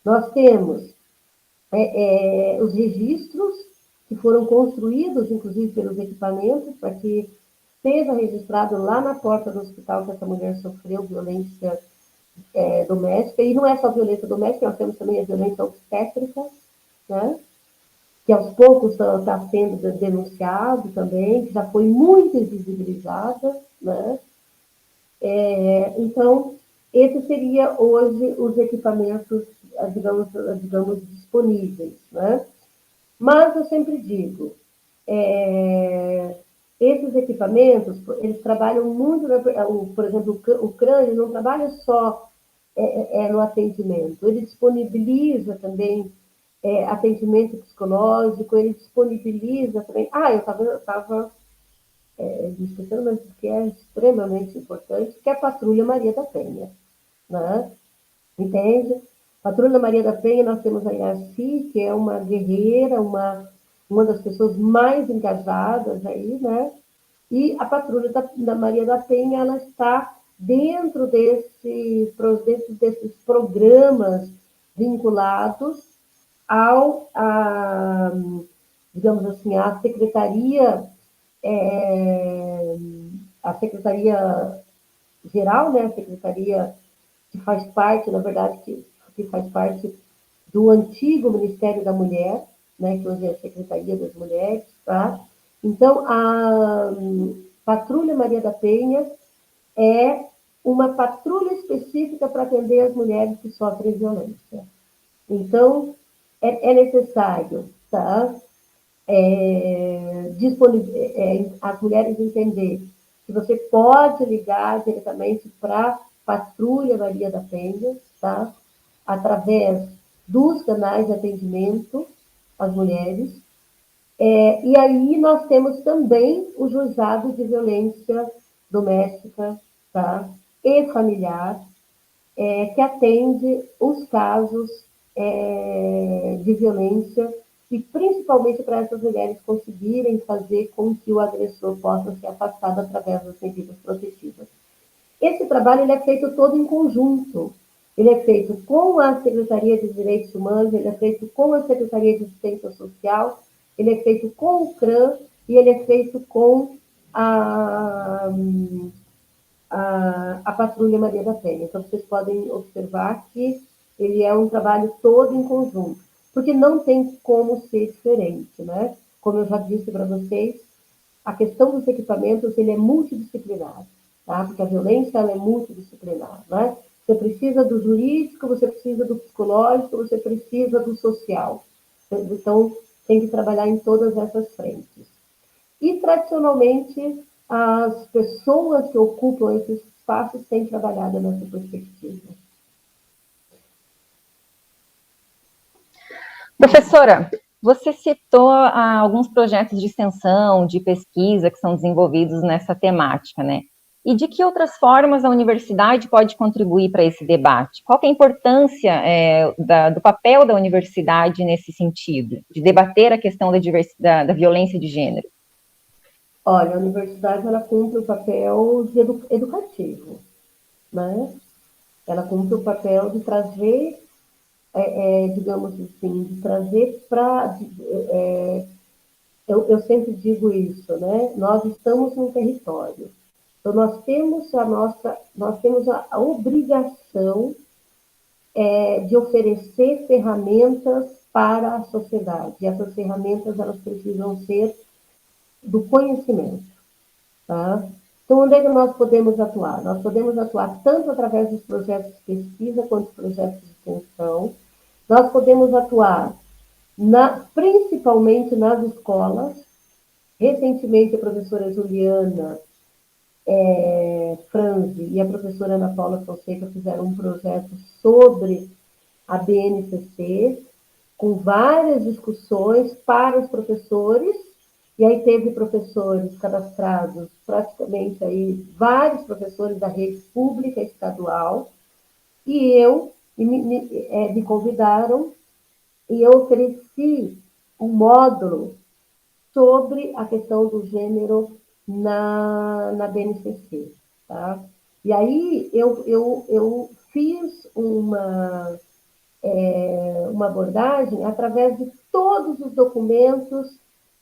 Nós temos os registros que foram construídos, inclusive, pelos equipamentos, para que seja registrado lá na porta do hospital que essa mulher sofreu violência doméstica, e não é só violência doméstica, nós temos também a violência obstétrica, né? Que aos poucos está sendo denunciado também, que já foi muito invisibilizada, né? Então, esse seria hoje os equipamentos, digamos disponíveis, né? Mas eu sempre digo, esses equipamentos, eles trabalham muito, por exemplo, o crânio não trabalha só no atendimento, ele disponibiliza também atendimento psicológico, ele disponibiliza também. Eu estava me esquecendo, mas que é extremamente importante, que é a Patrulha Maria da Penha, né? Entende? Patrulha Maria da Penha, nós temos a Iraci, que é uma guerreira, uma das pessoas mais engajadas aí, né? E a Patrulha da Maria da Penha, ela está dentro desses programas vinculados digamos assim, à Secretaria, a Secretaria Geral, né? A Secretaria que faz parte, na verdade, que faz parte do antigo Ministério da Mulher, né, que hoje é a Secretaria das Mulheres, tá? Então, a Patrulha Maria da Penha é uma patrulha específica para atender as mulheres que sofrem violência. Então, é necessário, tá? As mulheres entender que você pode ligar diretamente para Patrulha Maria da Penha, tá? Através dos canais de atendimento às mulheres. E aí nós temos também o Juizado de Violência Doméstica, tá? E familiar, que atende os casos de violência e principalmente para essas mulheres conseguirem fazer com que o agressor possa ser afastado através das medidas protetivas. Esse trabalho ele é feito todo em conjunto. Ele é feito com a Secretaria de Direitos Humanos, ele é feito com a Secretaria de Assistência Social, ele é feito com o CRAM e ele é feito com a Patrulha Maria da Penha. Então, vocês podem observar que ele é um trabalho todo em conjunto, porque não tem como ser diferente, né? Como eu já disse para vocês, a questão dos equipamentos, ele é multidisciplinar, tá? Porque a violência, ela é multidisciplinar, né? Você precisa do jurídico, você precisa do psicológico, você precisa do social. Então, tem que trabalhar em todas essas frentes. E, tradicionalmente, as pessoas que ocupam esses espaços têm trabalhado nessa perspectiva. Professora, Você citou alguns projetos de extensão, de pesquisa que são desenvolvidos nessa temática, né? E de que outras formas a universidade pode contribuir para esse debate? Qual que é a importância do papel da universidade nesse sentido, de debater a questão da violência de gênero? Olha, a universidade ela cumpre o papel de educativo, né? Ela cumpre o papel de trazer, digamos assim, de trazer para... eu sempre digo isso, né? Nós estamos num território. Então, nós temos a obrigação de oferecer ferramentas para a sociedade. E essas ferramentas, elas precisam ser do conhecimento, tá? Então, onde é que nós podemos atuar? Nós podemos atuar tanto através dos projetos de pesquisa quanto dos projetos de extensão. Nós podemos atuar principalmente nas escolas. Recentemente, a professora Juliana Franzi e a professora Ana Paula Fonseca fizeram um projeto sobre a BNCC, com várias discussões para os professores, e aí teve professores cadastrados, praticamente aí, vários professores da rede pública estadual, e me convidaram, e eu ofereci um módulo sobre a questão do gênero na BNCC. Tá? E aí eu fiz uma abordagem através de todos os documentos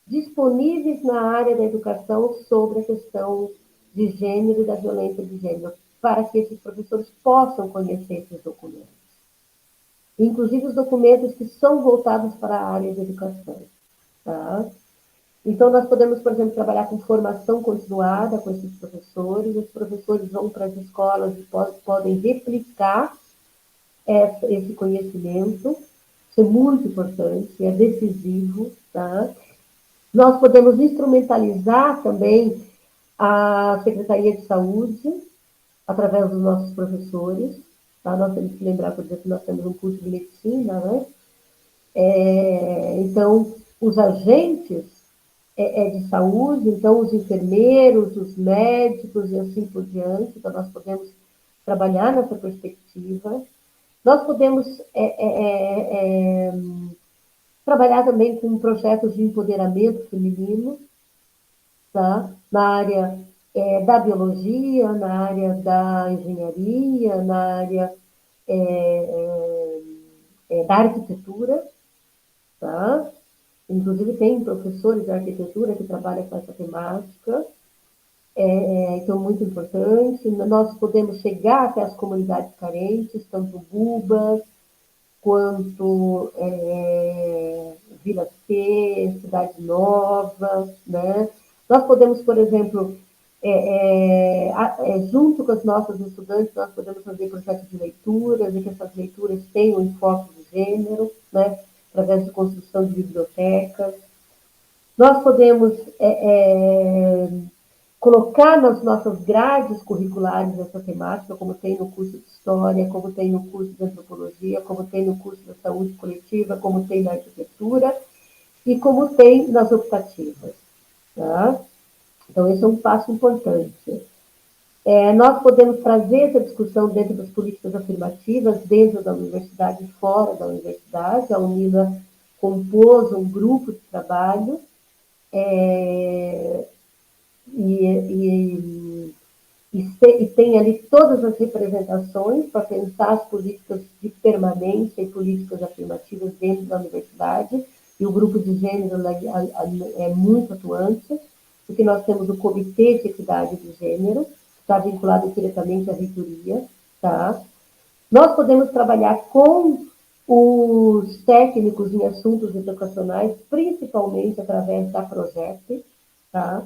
disponíveis na área da educação sobre a questão de gênero e da violência de gênero, para que esses professores possam conhecer esses documentos. Inclusive os documentos que são voltados para a área de educação. Tá? Então, nós podemos, por exemplo, trabalhar com formação continuada com esses professores. Os professores vão para as escolas e podem replicar esse conhecimento. Isso é muito importante, é decisivo. Tá? Nós podemos instrumentalizar também a Secretaria de Saúde, através dos nossos professores. Tá? Nós temos que lembrar, por exemplo, que nós temos um curso de medicina, né? Então, os agentes de saúde, então os enfermeiros, os médicos e assim por diante. Então, nós podemos trabalhar nessa perspectiva. Nós podemos trabalhar também com projetos de empoderamento feminino, tá? Na área da biologia, na área da engenharia, na área da arquitetura, tá? Inclusive tem professores de arquitetura que trabalham com essa temática, então muito importante. Nós podemos chegar até as comunidades carentes, tanto Bubas, quanto Vila C, Cidade Nova, né? Nós podemos, por exemplo, junto com os nossos estudantes, nós podemos fazer projetos de leituras, e que essas leituras tenham enfoque de gênero, né? Através de construção de bibliotecas. Nós podemos colocar nas nossas grades curriculares essa temática, como tem no curso de História, como tem no curso de Antropologia, como tem no curso da Saúde Coletiva, como tem na Arquitetura e como tem nas optativas. Tá? Então, esse é um passo importante. Nós podemos trazer essa discussão dentro das políticas afirmativas, dentro da universidade e fora da universidade. A Unila compôs um grupo de trabalho e tem ali todas as representações para pensar as políticas de permanência e políticas afirmativas dentro da universidade. E o grupo de gênero é muito atuante, porque nós temos o Comitê de Equidade de Gênero, está vinculado diretamente à reitoria. Tá? Nós podemos trabalhar com os técnicos em assuntos educacionais, principalmente através da Projeto, tá?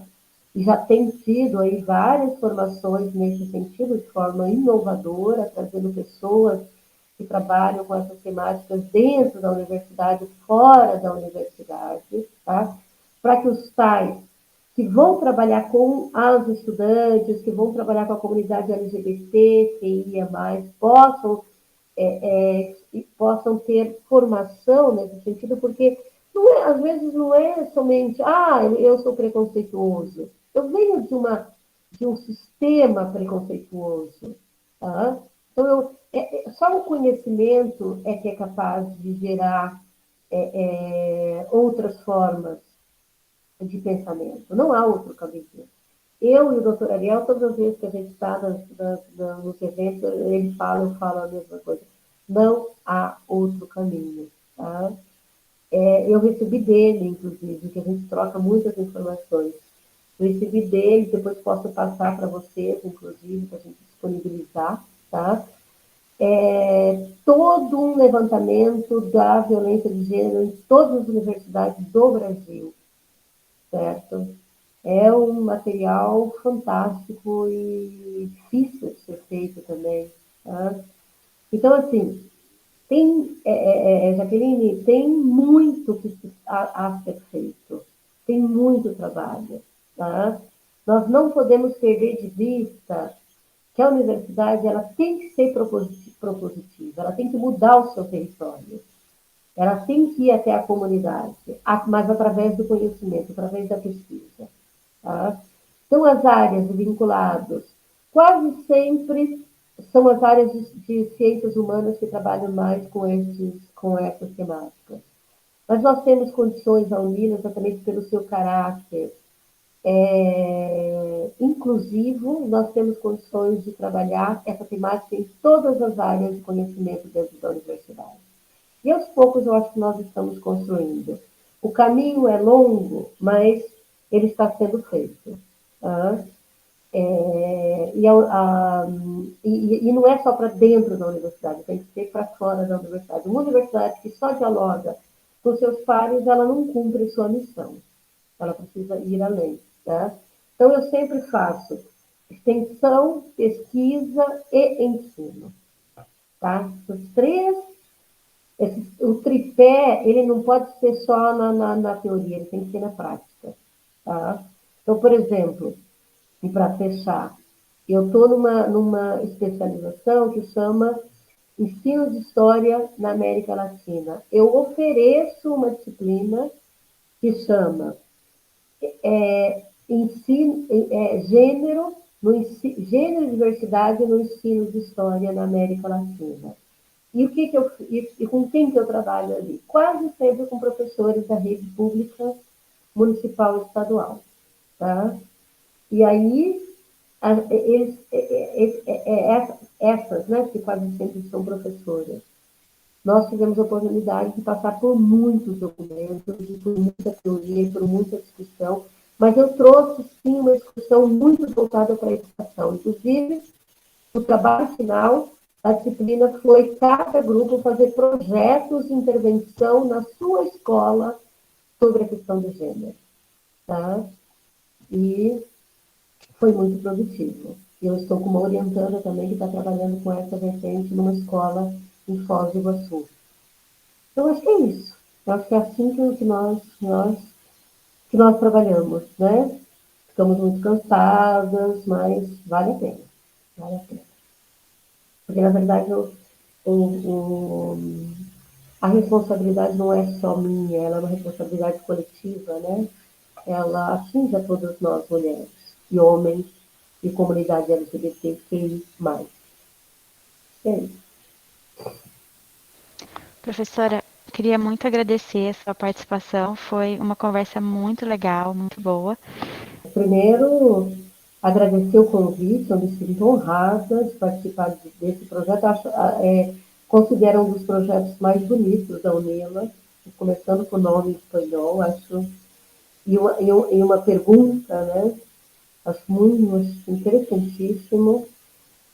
E já tem tido aí várias formações nesse sentido, de forma inovadora, trazendo pessoas que trabalham com essas temáticas dentro da universidade, fora da universidade, tá? Para que os pais que vão trabalhar com as estudantes, que vão trabalhar com a comunidade LGBT, QIA+, possam ter formação nesse sentido, porque às vezes não é somente, eu sou preconceituoso. Eu venho de um sistema preconceituoso. Tá? Então, só o conhecimento é que é capaz de gerar outras formas de pensamento. Não há outro caminho. Eu e o doutor Ariel, todas as vezes que a gente está nos eventos, ele fala, eu falo a mesma coisa. Não há outro caminho. Tá? Eu recebi dele, inclusive, que a gente troca muitas informações. Eu recebi dele, depois posso passar para vocês, inclusive, para a gente disponibilizar, tá? Todo um levantamento da violência de gênero em todas as universidades do Brasil, certo? É um material fantástico e difícil de ser feito também, tá? Então, assim, Jaqueline, tem muito a ser feito, tem muito trabalho. Tá? Nós não podemos perder de vista que a universidade ela tem que ser propositiva, ela tem que mudar o seu território, ela tem que ir até a comunidade, mas através do conhecimento, através da pesquisa. Tá? Então, as áreas vinculadas quase sempre são as áreas de ciências humanas que trabalham mais com essas temáticas. Mas nós temos condições, a Unila, exatamente pelo seu caráter inclusivo, nós temos condições de trabalhar essa temática em todas as áreas de conhecimento dentro da universidade. E aos poucos eu acho que nós estamos construindo. O caminho é longo, mas ele está sendo feito. Tá? E não é só para dentro da universidade, tem que ser para fora da universidade. Uma universidade que só dialoga com seus pares, ela não cumpre sua missão. Ela precisa ir além. Tá? Então, eu sempre faço extensão, pesquisa e ensino. Tá? O tripé, ele não pode ser só na teoria, ele tem que ser na prática. Tá? Então, por exemplo, e para fechar, eu estou numa especialização que chama Ensino de História na América Latina. Eu ofereço uma disciplina que chama Gênero e Diversidade no Ensino de História na América Latina. E com quem que eu trabalho ali? Quase sempre com professores da rede pública municipal e estadual. Tá? E aí, essas, né, que quase sempre são professoras, nós tivemos a oportunidade de passar por muitos documentos, por muita teoria, por muita discussão, mas eu trouxe, sim, uma discussão muito voltada para a educação. Inclusive, o trabalho final da disciplina foi cada grupo fazer projetos de intervenção na sua escola sobre a questão do gênero. Tá? E foi muito produtivo. Eu estou com uma orientanda também que está trabalhando com essa vertente numa escola em Foz do Iguaçu. Então, acho que é isso. Eu acho que é assim que nós trabalhamos, né? Ficamos muito cansadas, mas vale a pena. Vale a pena. Porque, na verdade, a responsabilidade não é só minha, ela é uma responsabilidade coletiva, né? Ela atinge a todas nós, mulheres e homens, e comunidade LGBTQI+. É isso. Professora, queria muito agradecer a sua participação. Foi uma conversa muito legal, muito boa. Primeiro, agradecer o convite, eu me sinto honrada de participar desse projeto. Considero um dos projetos mais bonitos da Unila, começando com o nome em espanhol, acho, e uma pergunta, né? Acho muito interessantíssimo.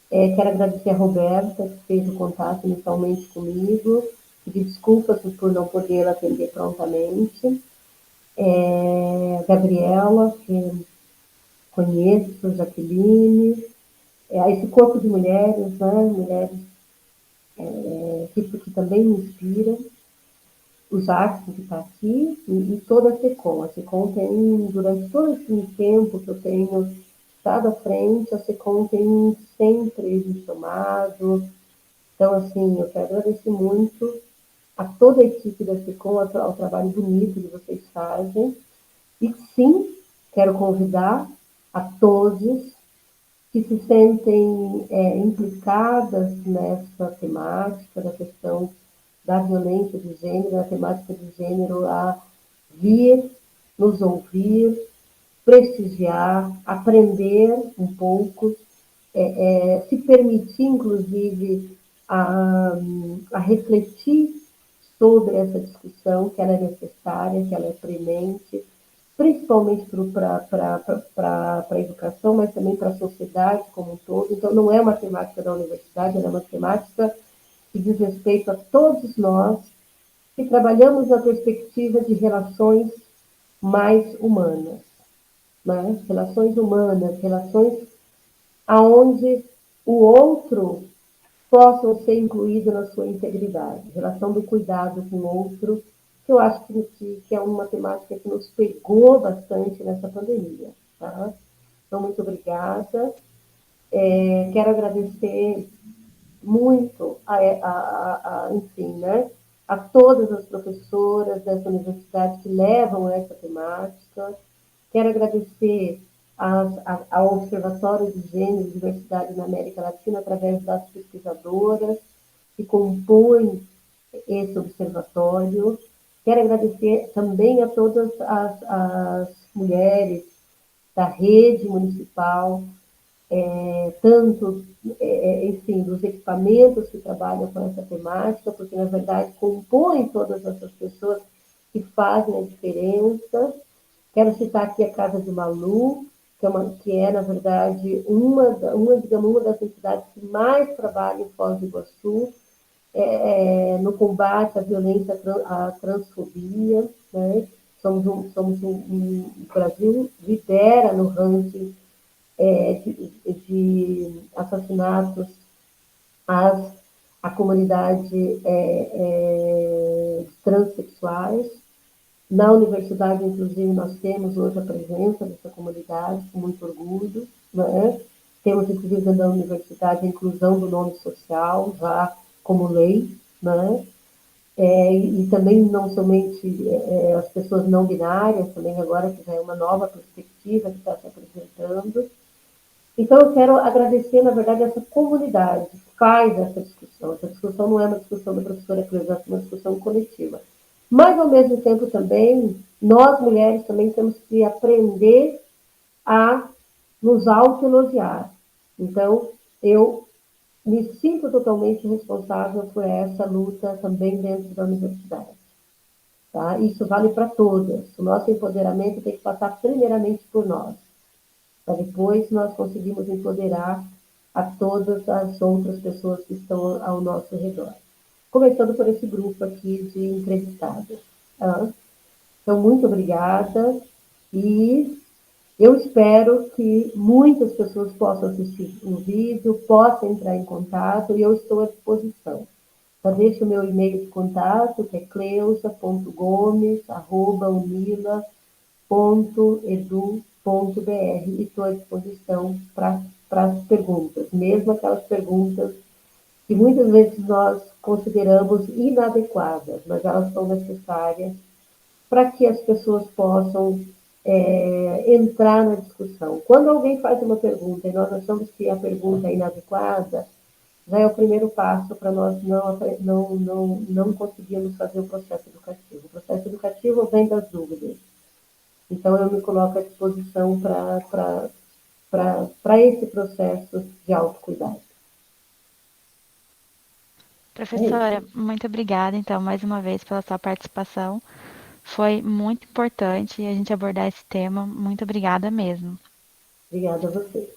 Quero agradecer a Roberta, que fez o contato inicialmente comigo, pedir desculpas por não poder atender prontamente. A Gabriela, que conheço, Jaqueline, esse corpo de mulheres, né? Mulheres que também me inspiram, o Jackson, que está aqui, e toda a SECOM. A SECOM tem, durante todo esse tempo que eu tenho estado à frente, a SECOM tem sempre me chamado. Então, assim, eu quero agradecer muito a toda a equipe da FICOM, ao trabalho bonito que vocês fazem. E sim, quero convidar a todos que se sentem implicadas nessa temática da questão da violência de gênero, da temática de gênero, a vir nos ouvir, prestigiar, aprender um pouco, se permitir, inclusive, a refletir sobre essa discussão, que ela é necessária, que ela é premente, principalmente para a educação, mas também para a sociedade como um todo. Então, não é uma temática da universidade, ela é uma temática que diz respeito a todos nós que trabalhamos na perspectiva de relações mais humanas, né? Relações humanas, relações aonde o outro possa ser incluído na sua integridade, relação do cuidado com o outro, que eu acho que é uma temática que nos pegou bastante nessa pandemia. Tá? Então, muito obrigada. Quero agradecer muito enfim, né, a todas as professoras dessa universidade que levam essa temática. Quero agradecer ao Observatório de Gênero e Diversidade na América Latina, através das pesquisadoras que compõem esse observatório. Quero agradecer também a todas as mulheres da rede municipal, tanto, enfim, dos equipamentos que trabalham com essa temática, porque, na verdade, compõem todas essas pessoas que fazem a diferença. Quero citar aqui a Casa de Malu, que é na verdade, digamos, uma das entidades que mais trabalha em Foz do Iguaçu, no combate à violência, à transfobia. Né? O Brasil lidera no ranking de assassinatos à comunidade transexuais. Na universidade, inclusive, nós temos hoje a presença dessa comunidade, com muito orgulho. Né? Temos, inclusive, na universidade, a inclusão do nome social, já como lei. Né? E também, não somente as pessoas não binárias, também agora, que já é uma nova perspectiva que está se apresentando. Então, eu quero agradecer, na verdade, essa comunidade que faz essa discussão. Essa discussão não é uma discussão da professora Cleusa, é uma discussão coletiva. Mas, ao mesmo tempo, também, nós, mulheres, também temos que aprender a nos autoelogiar. Então, eu me sinto totalmente responsável por essa luta também dentro da universidade. Tá? Isso vale para todas. O nosso empoderamento tem que passar primeiramente por nós, para depois nós conseguimos empoderar a todas as outras pessoas que estão ao nosso redor. Começando por esse grupo aqui de entrevistados. Tá? Então, muito obrigada e eu espero que muitas pessoas possam assistir o vídeo, possam entrar em contato e eu estou à disposição. Já deixo o meu e-mail de contato, que é cleusa.gomes@unila.edu.br e estou à disposição para as perguntas, mesmo aquelas perguntas que muitas vezes nós consideramos inadequadas, mas elas são necessárias para que as pessoas possam entrar na discussão. Quando alguém faz uma pergunta e nós achamos que a pergunta é inadequada, já é o primeiro passo para nós não conseguirmos fazer o processo educativo. O processo educativo vem das dúvidas. Então, eu me coloco à disposição para esse processo de autocuidado. Professora, muito obrigada, então, mais uma vez pela sua participação. Foi muito importante a gente abordar esse tema. Muito obrigada mesmo. Obrigada a vocês.